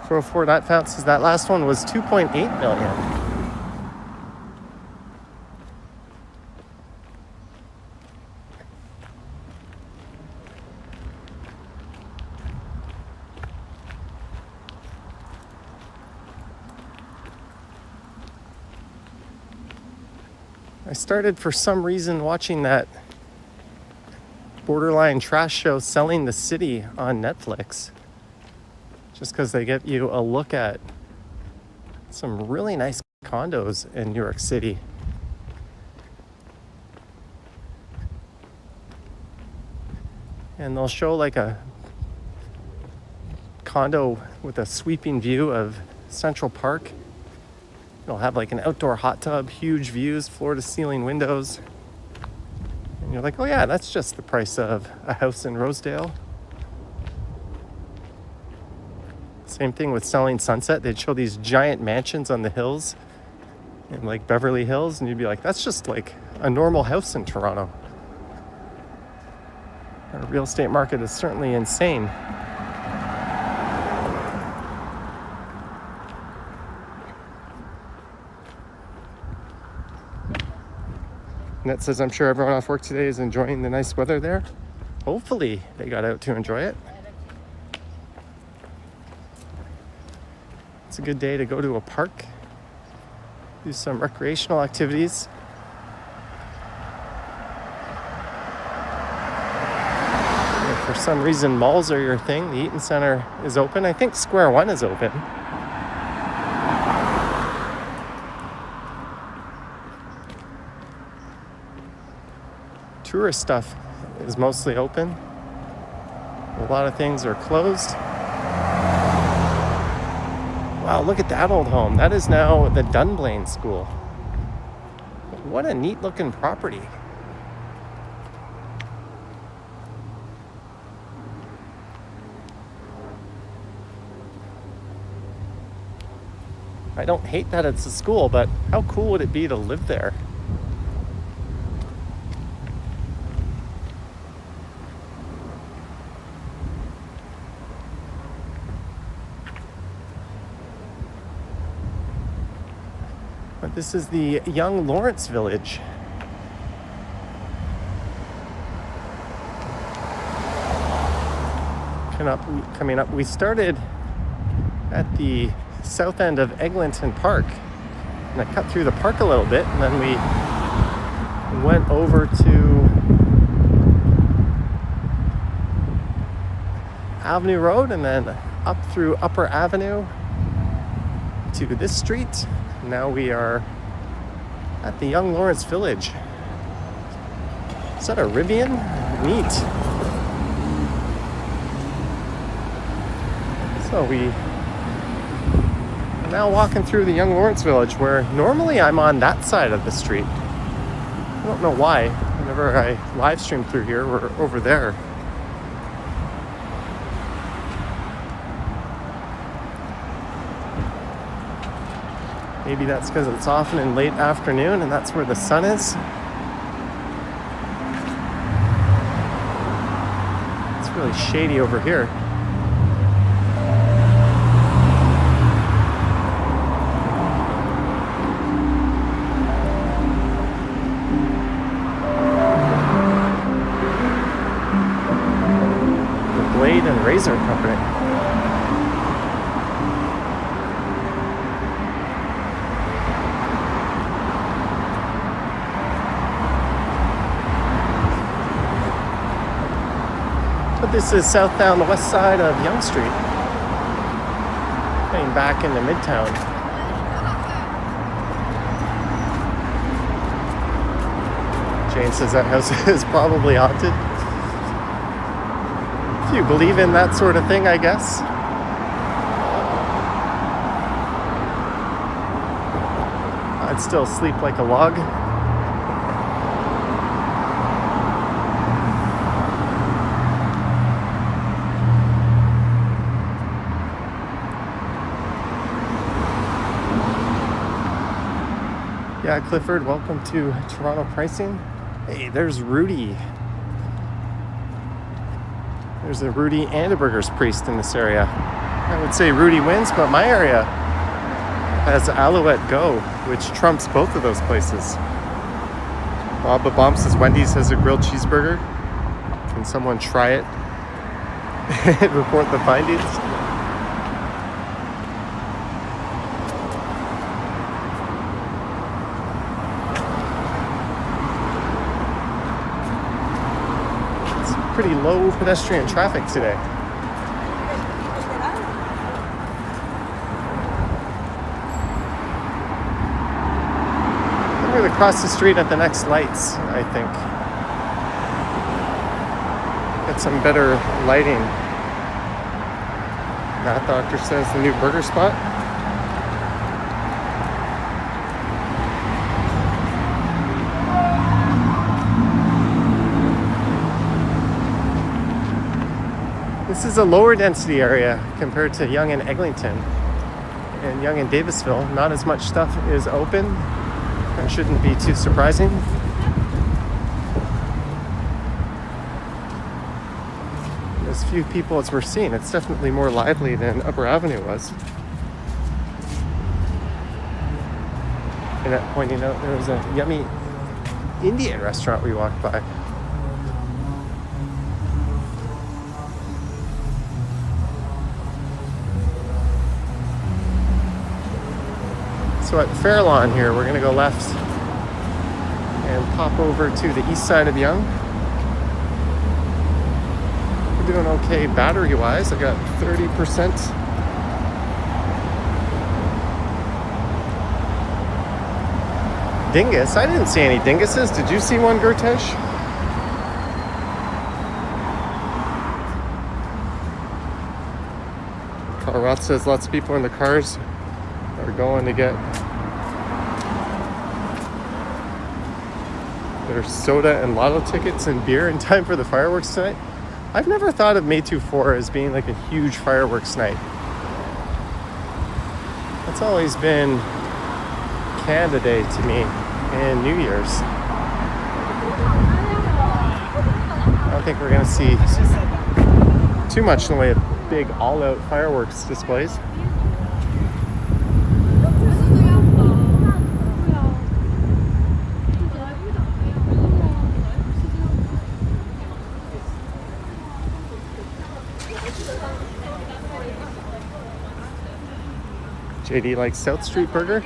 .4 says that last one was 2.8 million. I started for some reason watching that borderline trash show Selling the City on Netflix, just because they get you a look at some really nice condos in New York City. And they'll show like a condo with a sweeping view of Central Park. It'll have like an outdoor hot tub, huge views, floor to ceiling windows. And you're like, oh yeah, that's just the price of a house in Rosedale. Same thing with Selling Sunset. They'd show these giant mansions on the hills in like Beverly Hills, and you'd be like, that's just like a normal house in Toronto. Our real estate market is certainly insane. Net says, I'm sure everyone off work today is enjoying the nice weather there. Hopefully they got out to enjoy it. It's a good day to go to a park, do some recreational activities. If for some reason malls are your thing, the Eaton Center is open. I think Square One is open. Tourist stuff is mostly open. A lot of things are closed. Wow, look at that old home. That is now the Dunblane School. What a neat looking property. I don't hate that it's a school, but how cool would it be to live there? But this is the Young Lawrence Village. Coming up, we started at the south end of Eglinton Park, and I cut through the park a little bit, and then we went over to Avenue Road, and then up through Upper Avenue to this street. Now we are at the Young Lawrence Village. Is that a Rivian? Neat. So we are now walking through the Young Lawrence Village, where normally I'm on that side of the street. I don't know why. Whenever I live stream through here, we're over there. Maybe that's because it's often in late afternoon and that's where the sun is. It's really shady over here. The Blade and Razor Company. This is south down the west side of Yonge Street, heading back into Midtown. Jane says that house is probably haunted. If you believe in that sort of thing, I guess. I'd still sleep like a log. Yeah, Clifford, welcome to Toronto Pricing. Hey, there's Rudy. There's a Rudy and a Burgers Priest in this area. I would say Rudy wins, but my area has Alouette Go, which trumps both of those places. Bob Bomb says Wendy's has a grilled cheeseburger. Can someone try it and report the findings? pretty low pedestrian traffic today. I'm going to cross the street at the next lights, I think. Get some better lighting. That doctor says the new burger spot. This is a lower density area compared to Yonge and Eglinton. And Yonge and Davisville, not as much stuff is open. That shouldn't be too surprising. As few people as we're seeing, it's definitely more lively than Upper Avenue was. And pointing out there was a yummy Indian restaurant we walked by. So at Fairlawn here, we're going to go left and pop over to the east side of Yonge. We're doing okay battery-wise. I got 30%. Dingus? I didn't see any dinguses. Did you see one, Gertesh? Colorado says lots of people in the cars are going to get their soda and lotto tickets and beer in time for the fireworks tonight. I've never thought of May 24 as being like a huge fireworks night. That's always been Canada Day to me and New Year's. I don't think we're going to see too much in the way of big all-out fireworks displays. JD likes South Street Burger.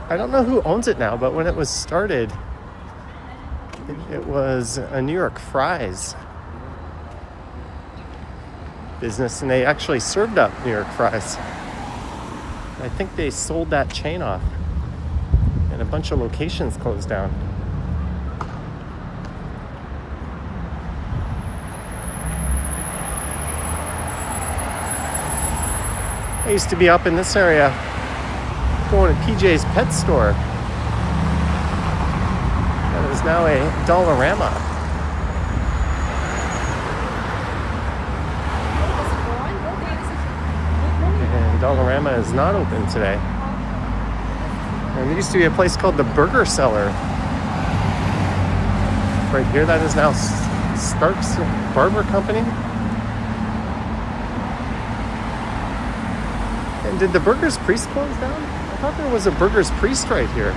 I don't know who owns it now, but when it was started, it was a New York Fries business, and they actually served up New York fries. I think they sold that chain off, and a bunch of locations closed down. I used to be up in this area going to PJ's Pet Store. That is now a Dollarama. And Dollarama is not open today. And there used to be a place called the Burger Cellar. Right here, that is now Stark's Barber Company. And did the Burger's Priest close down? I thought there was a Burger's Priest right here.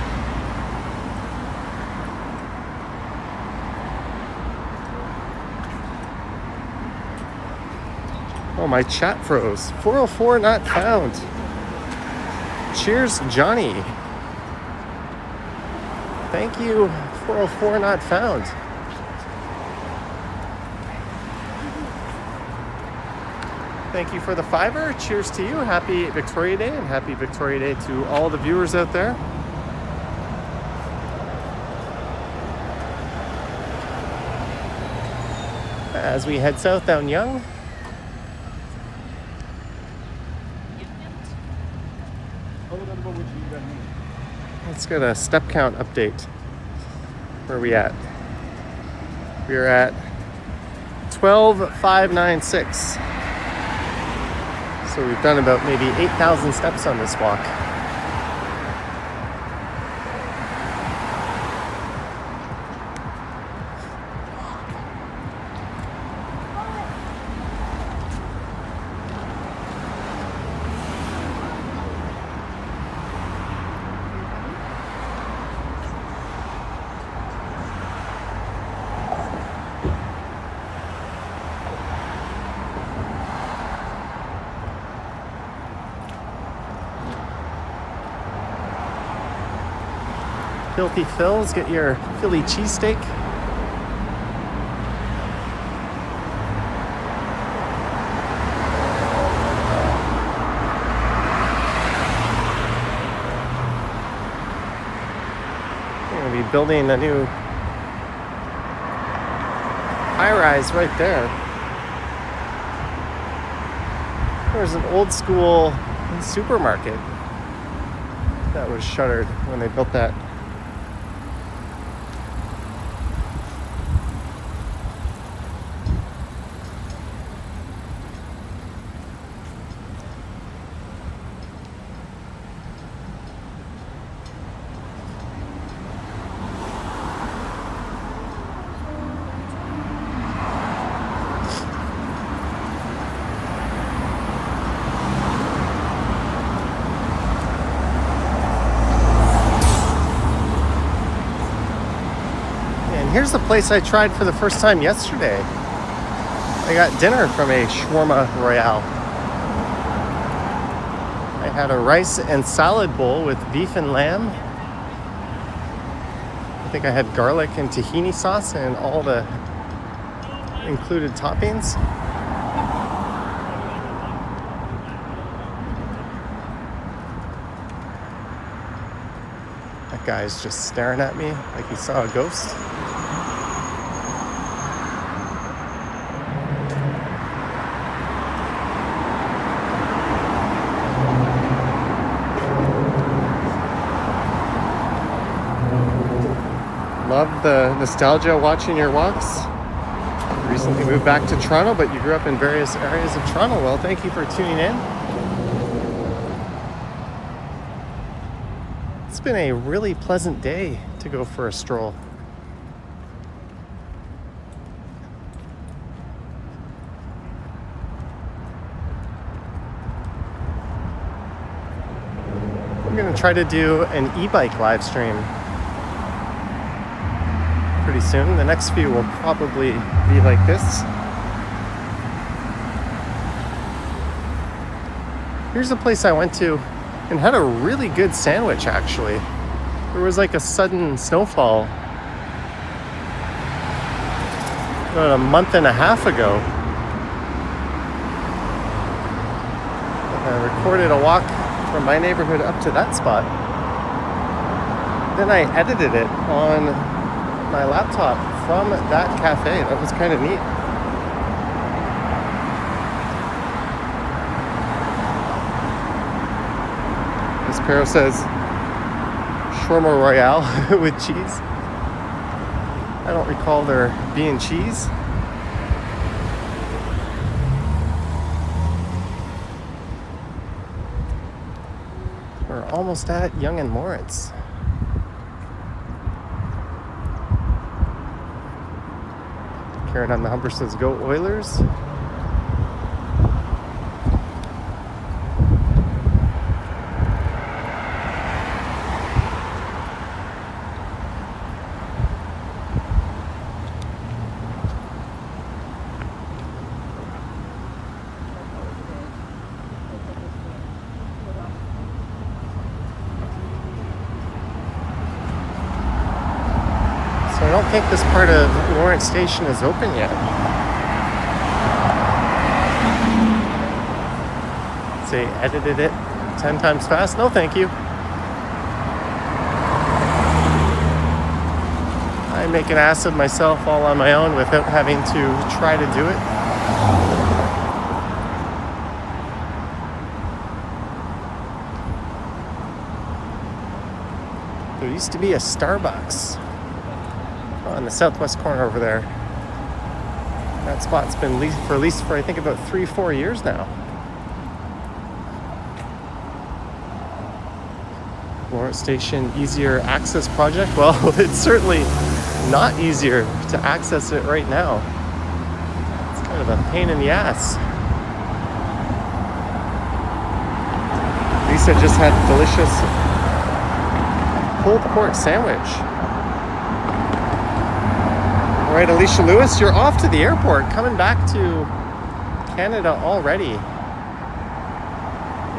Oh, my chat froze. 404 not found. Cheers, Johnny. Thank you, 404 not found. Thank you for the $5. Cheers to you. Happy Victoria Day, and happy Victoria Day to all the viewers out there. As we head south down Yonge. Let's get a step count update. Where are we at? We're at 12,596. So we've done about maybe 8,000 steps on this walk. Filthy Phil's, get your Philly cheesesteak. building a new high-rise right there. There's an old school supermarket that was shuttered when they built that. Here's the place I tried for the first time yesterday. I got dinner from a shawarma royale. I had a rice and salad bowl with beef and lamb. I think I had garlic and tahini sauce and all the included toppings. That guy's just staring at me like he saw a ghost. Love the nostalgia watching your walks. You recently moved back to Toronto, but you grew up in various areas of Toronto. Well, thank you for tuning in. It's been a really pleasant day to go for a stroll. I'm going to try to do an e-bike live stream pretty soon. The next few will probably be like this. Here's a place I went to and had a really good sandwich, actually. There was like a sudden snowfall about a month and a half ago. I recorded a walk from my neighborhood up to that spot. Then I edited it on my laptop from that cafe. That was kind of neat. This Pero says shawarma royale with cheese. I don't recall there being cheese. We're almost at Yonge and Lawrence. Karen on the Humber says, go Oilers. I don't think this part of Lawrence Station is open yet. Say edited it 10 times fast. No, thank you. I make an ass of myself all on my own without having to try to do it. There used to be a Starbucks on the southwest corner over there. That spot's been leased for I think about 3-4 years now. Lawrence Station easier access project. Well, it's certainly not easier to access it right now. It's kind of a pain in the ass. Lisa just had a delicious pulled pork sandwich. All right, Alicia Lewis, you're off to the airport, coming back to Canada already.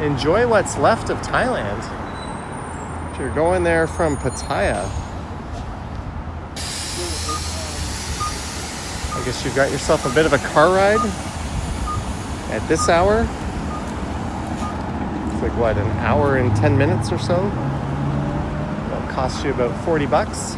Enjoy what's left of Thailand. If you're going there from Pattaya, I guess you've got yourself a bit of a car ride at this hour. It's like what, an hour and 10 minutes or so? It'll cost you about $40.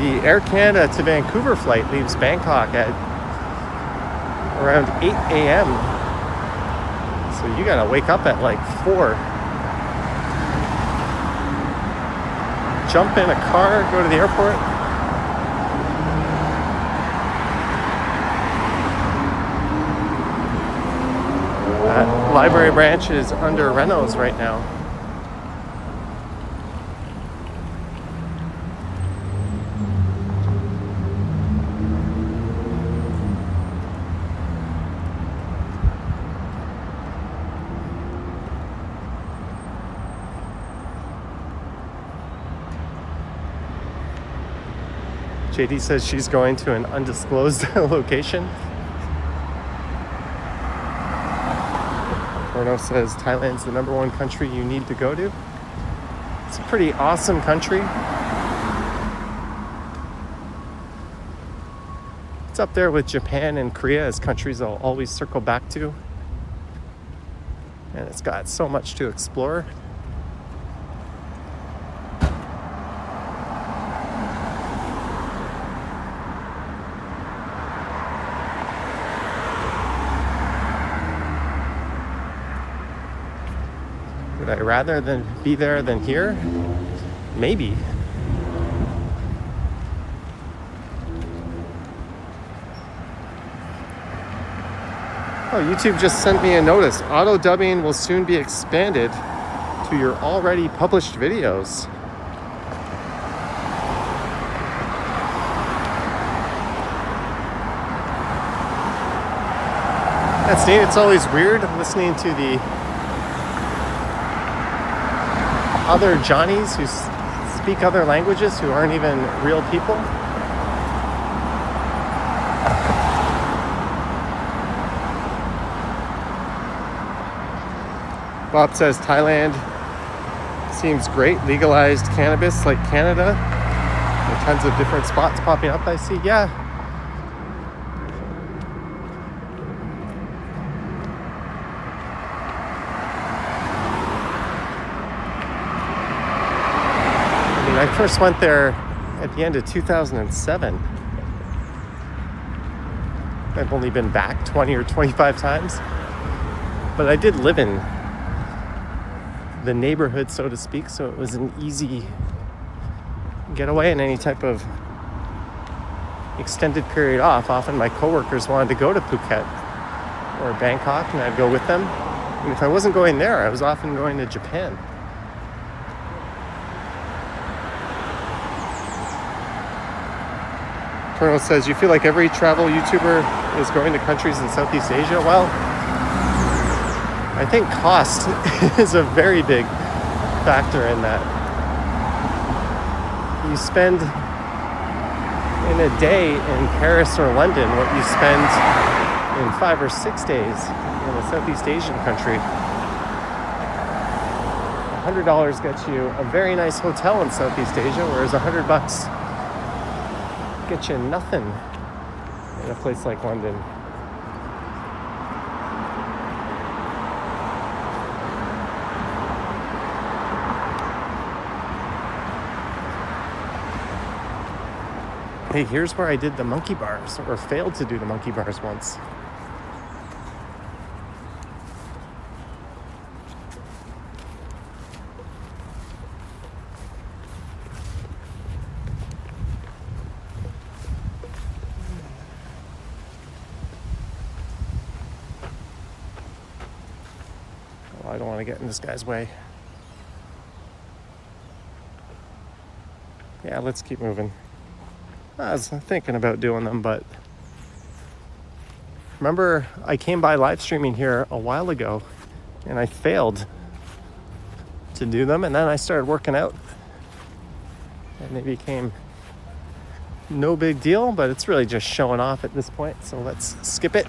The Air Canada to Vancouver flight leaves Bangkok at around 8 a.m. So you gotta wake up at like 4. Jump in a car, go to the airport. That library branch is under renos right now. JD says she's going to an undisclosed location. Bruno says Thailand's the #1 country you need to go to. It's a pretty awesome country. It's up there with Japan and Korea as countries I'll always circle back to. And it's got so much to explore. Would I rather than be there than here? Maybe. Oh, YouTube just sent me a notice. Auto dubbing will soon be expanded to your already published videos. That's neat. It's always weird listening to the other Johnnies who speak other languages who aren't even real people. Bob says Thailand seems great. Legalized cannabis like Canada. There are tons of different spots popping up, I see. Yeah. I first went there at the end of 2007. I've only been back 20 or 25 times. But I did live in the neighborhood, so to speak, so it was an easy getaway in any type of extended period off. Often my coworkers wanted to go to Phuket or Bangkok, and I'd go with them. And if I wasn't going there, I was often going to Japan. Colonel says, you feel like every travel YouTuber is going to countries in Southeast Asia? Well, I think cost is a very big factor in that. You spend in a day in Paris or London what you spend in 5 or 6 days in a Southeast Asian country. $100 gets you a very nice hotel in Southeast Asia, whereas $100 get you nothing in a place like London. Hey, here's where I did the monkey bars, or failed to do the monkey bars once. I don't want to get in this guy's way. Yeah, let's keep moving. I was thinking about doing them, but remember I came by live streaming here a while ago and I failed to do them, and then I started working out and they became no big deal, but it's really just showing off at this point, so let's skip it.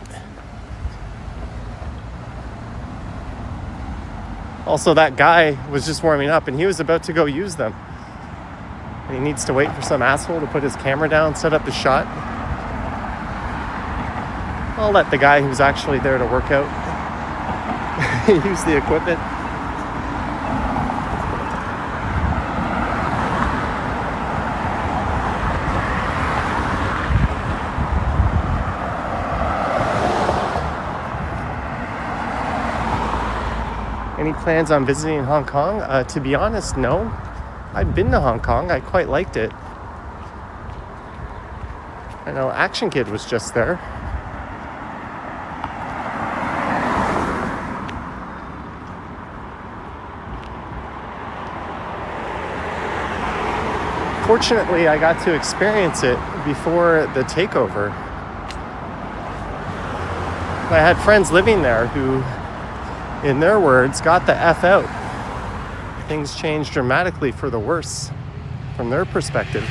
Also, that guy was just warming up and he was about to go use them. And he needs to wait for some asshole to put his camera down, set up the shot. I'll let the guy who's actually there to work out use the equipment. Any plans on visiting Hong Kong? To be honest, no. I've been to Hong Kong. I quite liked it. I know Action Kid was just there. Fortunately, I got to experience it before the takeover. I had friends living there who, in their words, got the F out. Things changed dramatically for the worse from their perspective.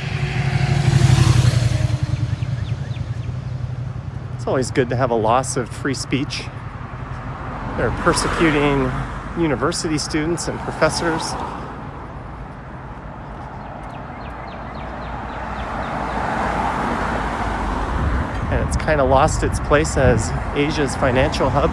It's always good to have a loss of free speech. They're persecuting university students and professors. And it's kind of lost its place as Asia's financial hub.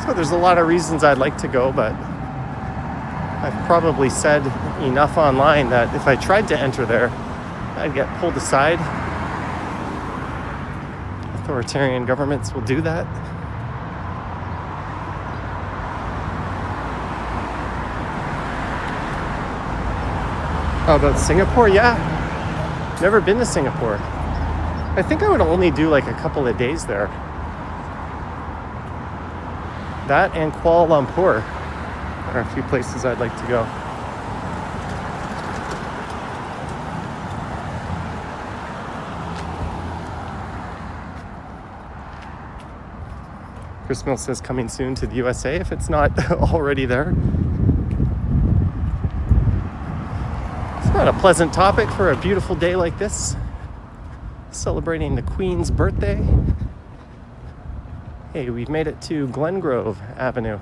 So there's a lot of reasons I'd like to go, but I've probably said enough online that if I tried to enter there, I'd get pulled aside. Authoritarian governments will do that. How about Singapore? Yeah, never been to Singapore. I think I would only do like a couple of days there. That and Kuala Lumpur are a few places I'd like to go. Chris Mill says coming soon to the USA if it's not already there. It's not a pleasant topic for a beautiful day like this. Celebrating the Queen's birthday. Hey, we've made it to Glengrove Avenue.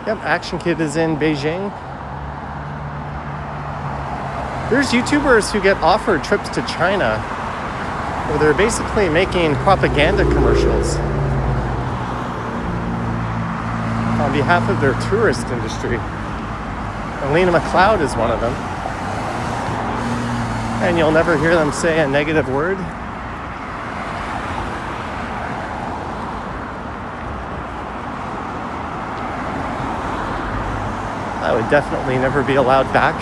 Yep, Action Kid is in Beijing. There's YouTubers who get offered trips to China where they're basically making propaganda commercials on behalf of their tourist industry. Alina McLeod is one of them. And you'll never hear them say a negative word. I would definitely never be allowed back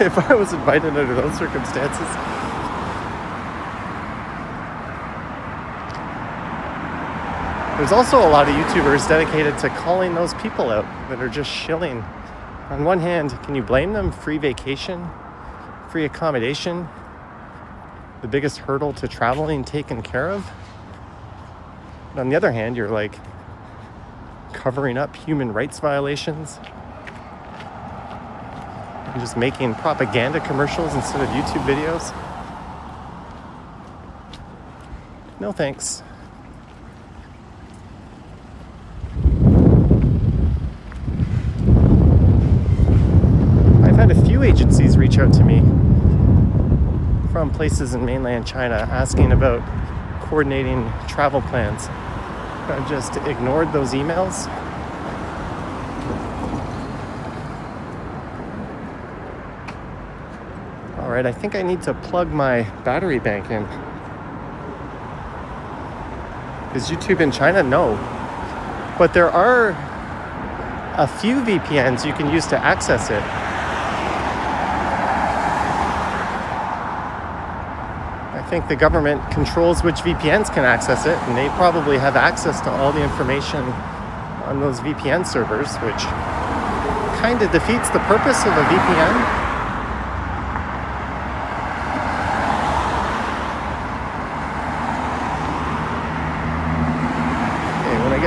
if I was invited under those circumstances. There's also a lot of YouTubers dedicated to calling those people out that are just shilling. On one hand, can you blame them? Free vacation, free accommodation, the biggest hurdle to traveling taken care of. But on the other hand, you're like covering up human rights violations. And just making propaganda commercials instead of YouTube videos. No thanks. I've had a few agencies reach out to me from places in mainland China asking about coordinating travel plans. I've just ignored those emails. Alright, I think I need to plug my battery bank in. Is YouTube in China? No. But there are a few VPNs you can use to access it. I think the government controls which VPNs can access it, and they probably have access to all the information on those VPN servers, which kind of defeats the purpose of a VPN.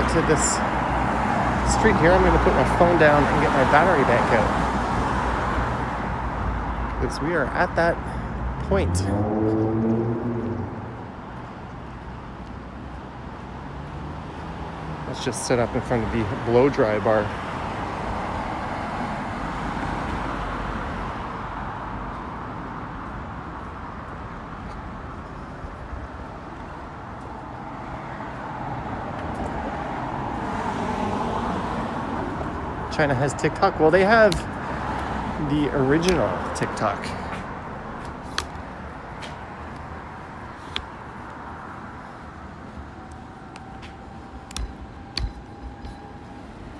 To this street here, I'm going to put my phone down and get my battery bank out, because we are at that point. Let's just sit up in front of the blow dry bar. China has TikTok. Well, they have the original TikTok.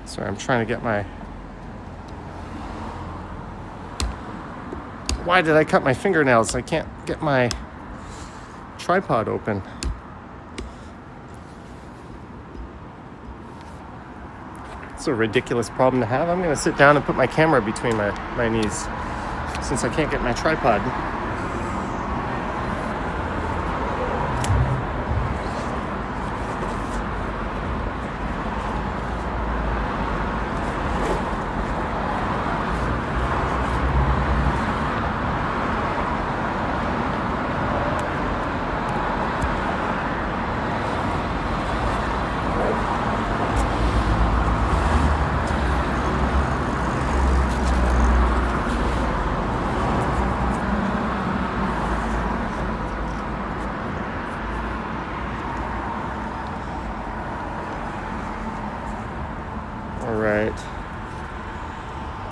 Sorry, I'm trying to get my... Why did I cut my fingernails? I can't get my tripod open. It's a ridiculous problem to have. I'm going to sit down and put my camera between my knees since I can't get my tripod. Alright,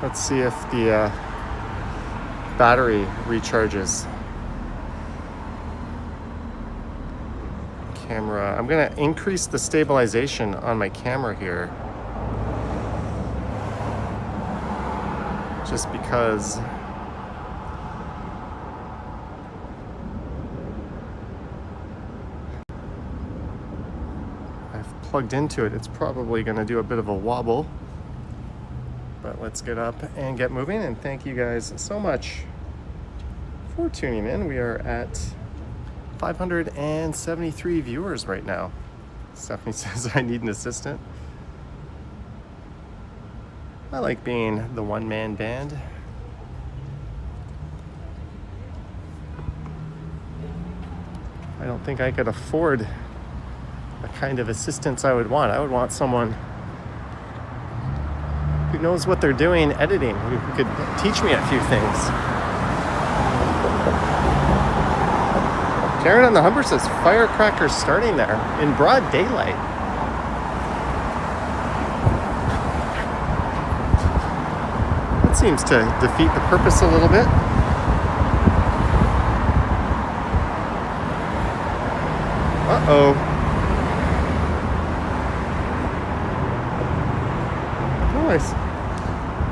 let's see if the battery recharges. Camera, I'm gonna increase the stabilization on my camera here. Just because plugged into it, it's probably going to do a bit of a wobble, but let's get up and get moving. And thank you guys so much for tuning in. We are at 573 viewers right now. Stephanie says I need an assistant. I like being the one-man band. I don't think I could afford the kind of assistance I would want. I would want someone who knows what they're doing editing, who could teach me a few things. Jared on the Humber says firecrackers starting there in broad daylight. That seems to defeat the purpose a little bit. Uh-oh.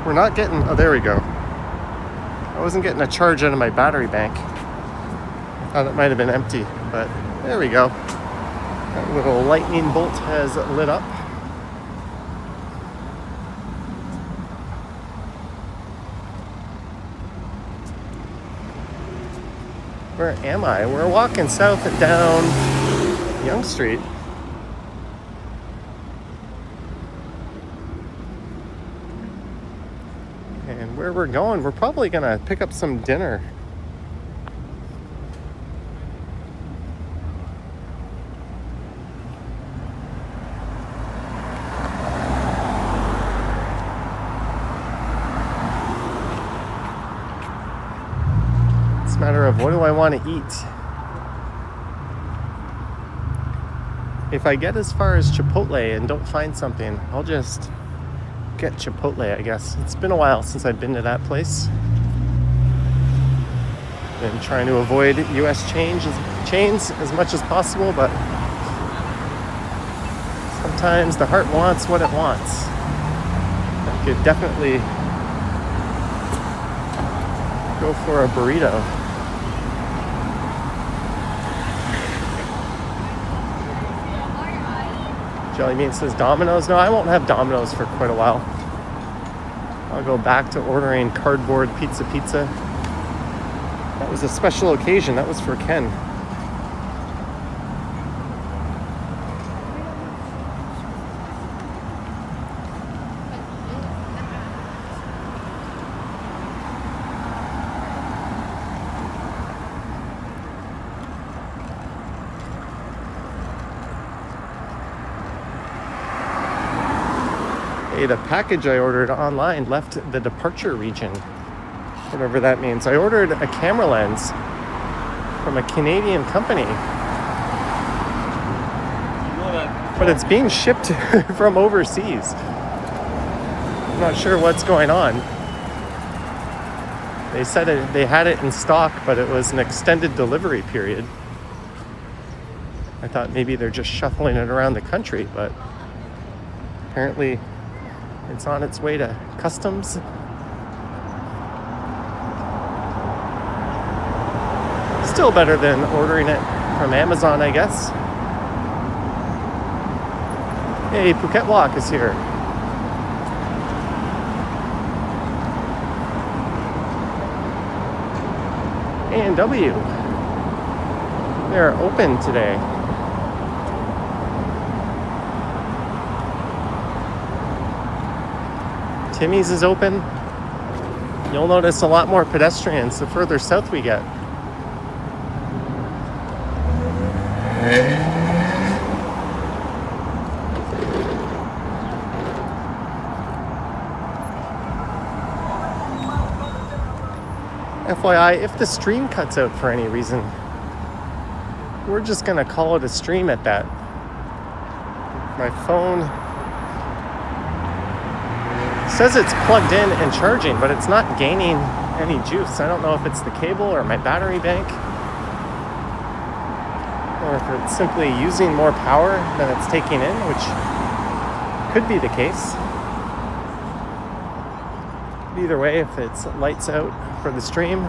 We're not getting, oh, there we go. I wasn't getting a charge out of my battery bank. I thought it might have been empty, but there we go. That little lightning bolt has lit up. Where am I? We're walking south and down Yonge Street. And where we're going, we're probably gonna pick up some dinner. It's a matter of what do I want to eat. If I get as far as Chipotle and don't find something, I'll just get Chipotle, I guess. It's been a while since I've been to that place. Been trying to avoid US chains as much as possible, but sometimes the heart wants what it wants. I could definitely go for a burrito. Jelly Bean says Domino's. No, I won't have Domino's for quite a while. I'll go back to ordering cardboard pizza. That was a special occasion. That was for Ken. The package I ordered online left the departure region, whatever that means. I ordered a camera lens from a Canadian company, but it's being shipped from overseas. I'm not sure what's going on. They said they had it in stock, but it was an extended delivery period. I thought maybe they're just shuffling it around the country, but apparently it's on its way to customs. Still better than ordering it from Amazon, I guess. Hey, Phuket Walk is here. A&W. They're open today. Timmy's is open. You'll notice a lot more pedestrians the further south we get. FYI, if the stream cuts out for any reason, we're just gonna call it a stream at that. My phone says it's plugged in and charging, but it's not gaining any juice. I don't know if it's the cable or my battery bank, or if it's simply using more power than it's taking in, which could be the case. Either way, if it's lights out for the stream,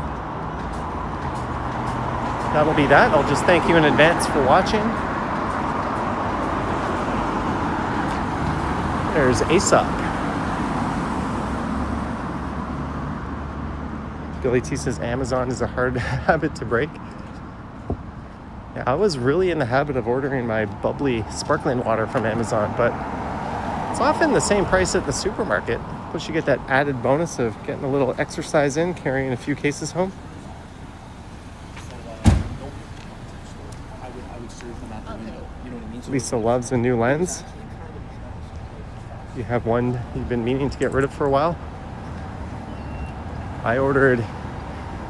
that'll be that. I'll just thank you in advance for watching. There's Aesop. Billy T says Amazon is a hard habit to break. Yeah, I was really in the habit of ordering my bubbly sparkling water from Amazon, but it's often the same price at the supermarket. Plus you get that added bonus of getting a little exercise in, carrying a few cases home. Lisa loves a new lens. You have one you've been meaning to get rid of for a while. I ordered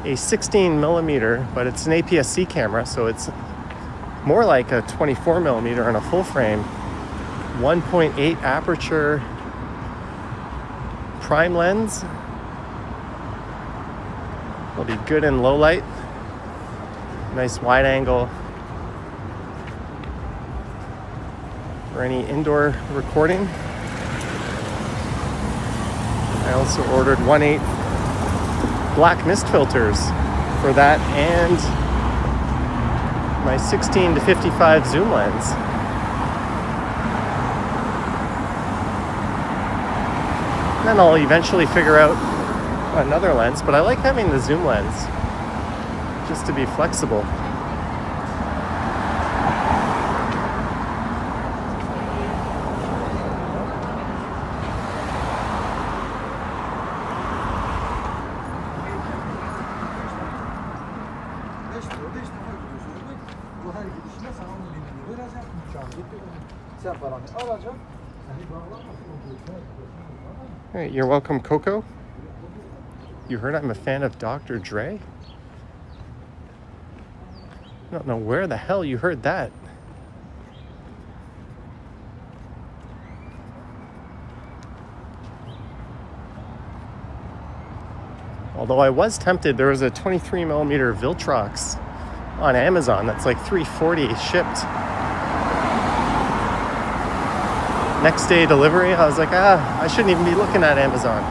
a 16 millimeter, but it's an APS-C camera, so it's more like a 24 millimeter on a full frame, 1.8 aperture prime lens. Will be good in low light. Nice wide angle for any indoor recording. I also ordered 1/8 black mist filters for that and my 16 to 55 zoom lens. Then I'll eventually figure out another lens, but I like having the zoom lens just to be flexible. Hey, you're welcome, Coco. You heard I'm a fan of Dr. Dre? I don't know where the hell you heard that. Although I was tempted, there was a 23 millimeter Viltrox on Amazon that's like $340 shipped. Next day delivery, I was like, I shouldn't even be looking at Amazon.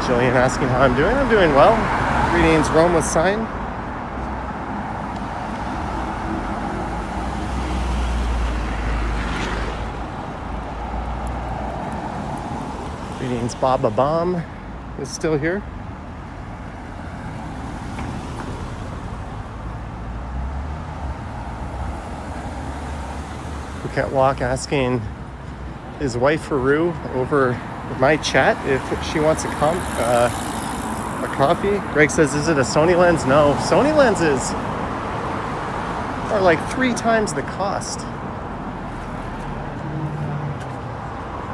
Jillian asking how I'm doing. I'm doing well. Greetings, Rome with sign. Greetings, Baba Bomb is still here. Phuket Walk asking his wife Haru over my chat if she wants a coffee. Greg says, is it a Sony lens? No, Sony lenses are like 3 times the cost.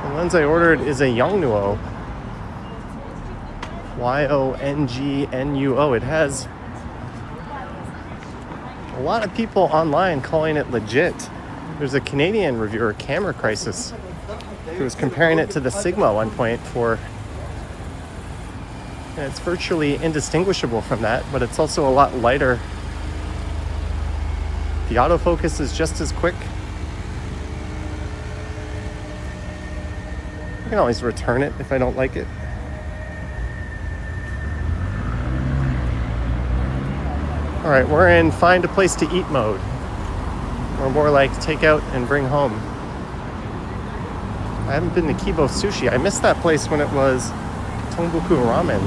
The lens I ordered is a Yongnuo. Yongnuo. It has A lot of people online calling it legit. There's a Canadian reviewer, Camera Crisis, who was comparing it to the Sigma at one point and it's virtually indistinguishable from that, but it's also a lot lighter. The autofocus is just as quick. I can always return it if I don't like it. All right, we're in find a place to eat mode. Or more like take out and bring home. I haven't been to Kibo Sushi. I missed that place when it was Tongboku Ramen.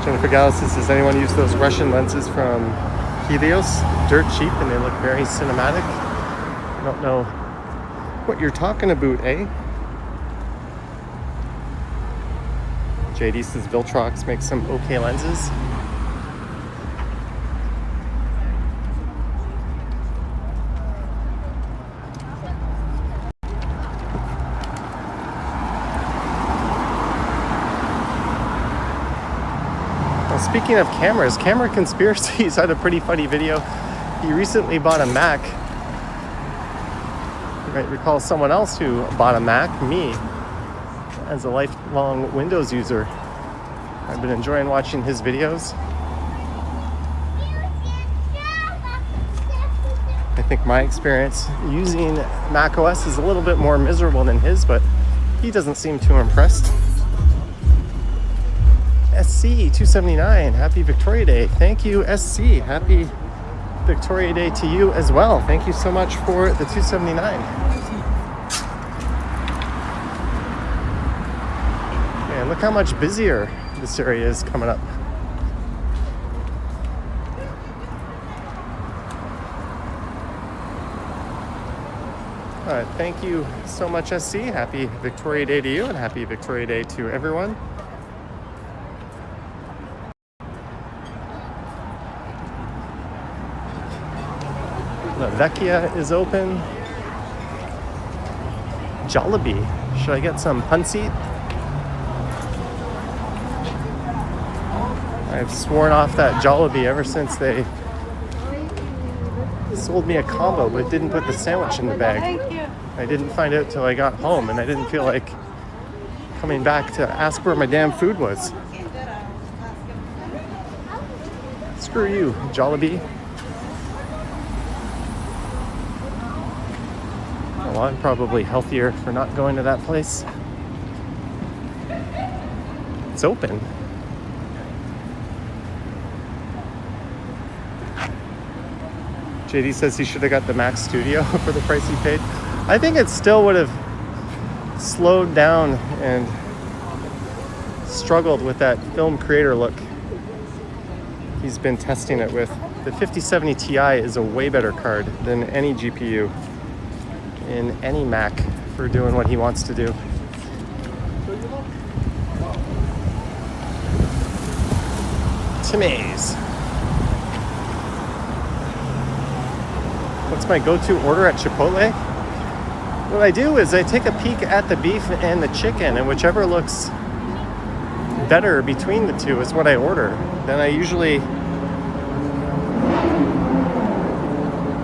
Jennifer Gallus says, does anyone use those Russian lenses from Helios? Dirt cheap and they look very cinematic. I don't know what you're talking about, eh? JD says Viltrox makes some okay lenses. Well, speaking of cameras, Camera Conspiracies had a pretty funny video. He recently bought a Mac. You might recall someone else who bought a Mac, me, as a lifelong Windows user. I've been enjoying watching his videos. I think my experience using macOS is a little bit more miserable than his, but he doesn't seem too impressed. SC279, happy Victoria Day. Thank you, SC. Happy Victoria Day to you as well. Thank you so much for the 279. And look how much busier this area is coming up. All right, thank you so much, SC. Happy Victoria Day to you and happy Victoria Day to everyone. La Vecchia is open. Jollibee. Should I get some Punseat? I've sworn off that Jollibee ever since they sold me a combo, but didn't put the sandwich in the bag. Thank you. I didn't find out till I got home, and I didn't feel like coming back to ask where my damn food was. Screw you, Jollibee. Well, I'm probably healthier for not going to that place. It's open. JD says he should have got the Mac Studio for the price he paid. I think it still would have slowed down and struggled with that film creator look he's been testing it with. The 5070 Ti is a way better card than any GPU in any Mac for doing what he wants to do. Timmy's. What's my go-to order at Chipotle? What I do is I take a peek at the beef and the chicken, and whichever looks better between the two is what I order. Then I usually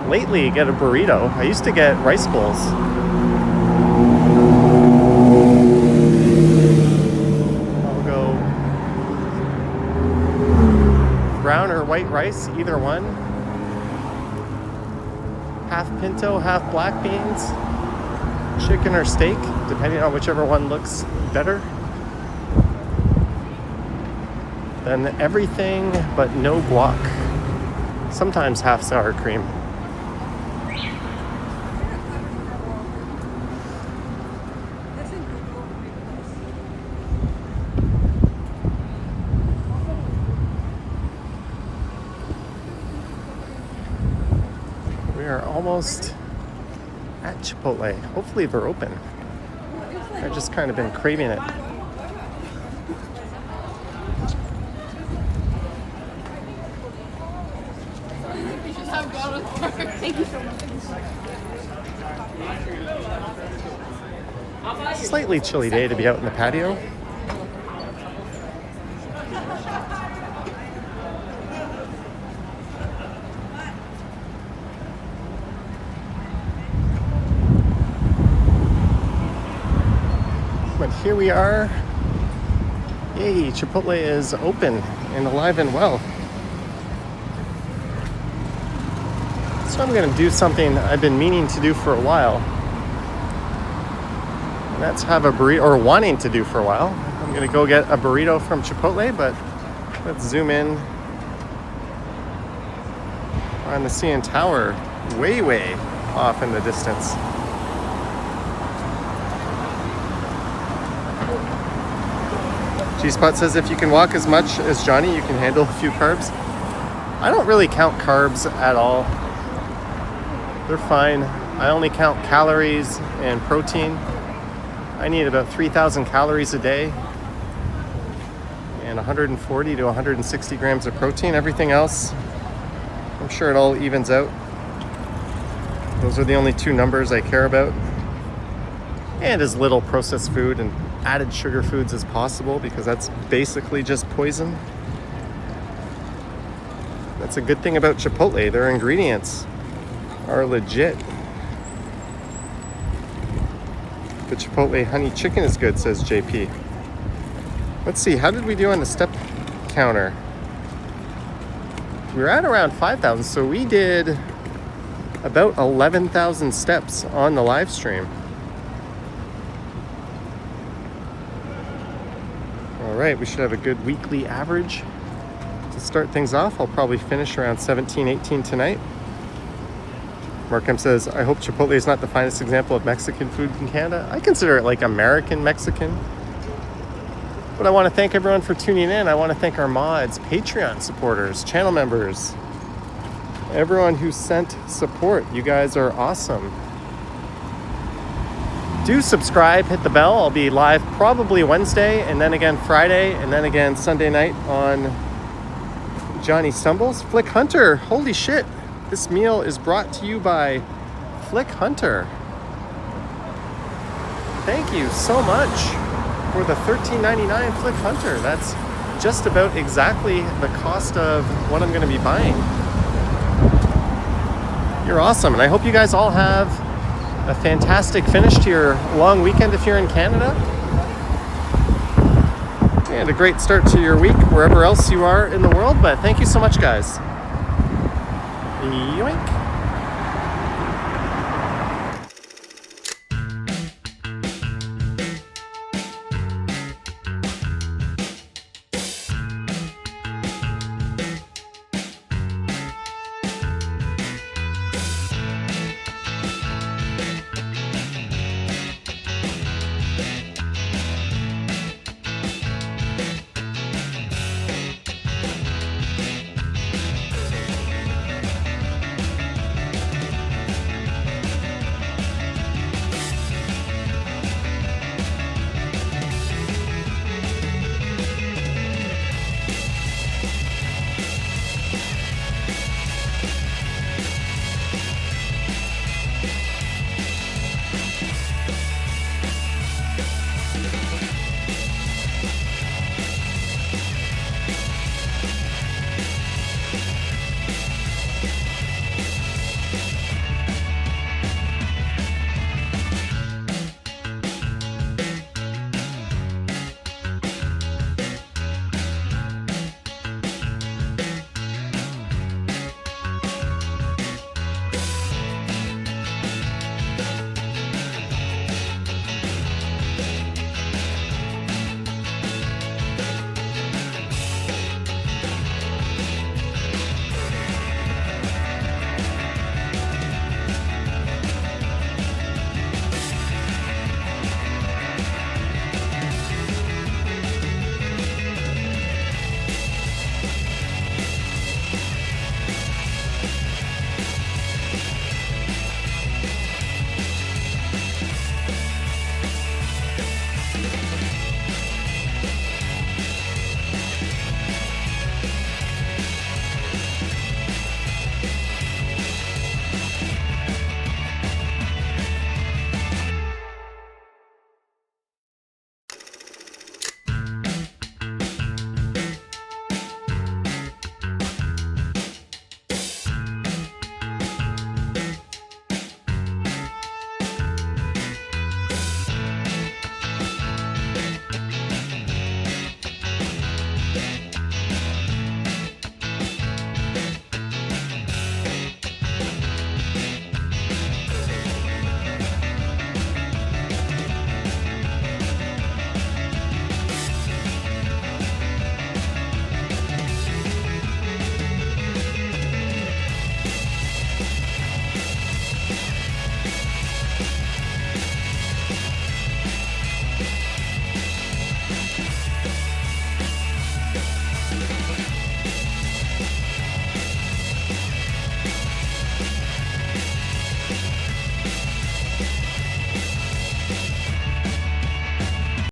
lately get a burrito. I used to get rice bowls. I'll go brown or white rice, either one. Half pinto, half black beans, chicken or steak, depending on whichever one looks better. Then everything but no guac. Sometimes half sour cream. Almost at Chipotle. Hopefully they're open. I've just kind of been craving it. Thank you so much. Slightly chilly day to be out in the patio. But here we are. Yay, Chipotle is open and alive and well. So I'm gonna do something I've been meaning to do for a while. And that's have a burrito, or wanting to do for a while. I'm gonna go get a burrito from Chipotle, but let's zoom in on the CN Tower, way off in the distance. G-Spot says if you can walk as much as Johnny, you can handle a few carbs. I don't really count carbs at all. They're fine. I only count calories and protein. I need about 3,000 calories a day and 140 to 160 grams of protein. Everything else, I'm sure it all evens out. Those are the only two numbers I care about. And as little processed food and added sugar foods as possible, because that's basically just poison. That's a good thing about Chipotle. Their ingredients are legit. The Chipotle honey chicken is good, says JP. Let's see, how did we do on the step counter? We were at around 5,000, so we did about 11,000 steps on the live stream. All right, we should have a good weekly average to start things off. I'll probably finish around 17, 18 tonight. Markham says, I hope Chipotle is not the finest example of Mexican food in Canada. I consider it like American Mexican. But I want to thank everyone for tuning in. I want to thank our mods, Patreon supporters, channel members, everyone who sent support. You guys are awesome. Do subscribe, hit the bell. I'll be live probably Wednesday, and then again Friday, and then again Sunday night on Johnny Stumbles. Flick Hunter, holy shit. This meal is brought to you by Flick Hunter. Thank you so much for the $13.99 Flick Hunter. That's just about exactly the cost of what I'm going to be buying. You're awesome, and I hope you guys all have a fantastic finish to your long weekend if you're in Canada. And a great start to your week wherever else you are in the world. But thank you so much, guys.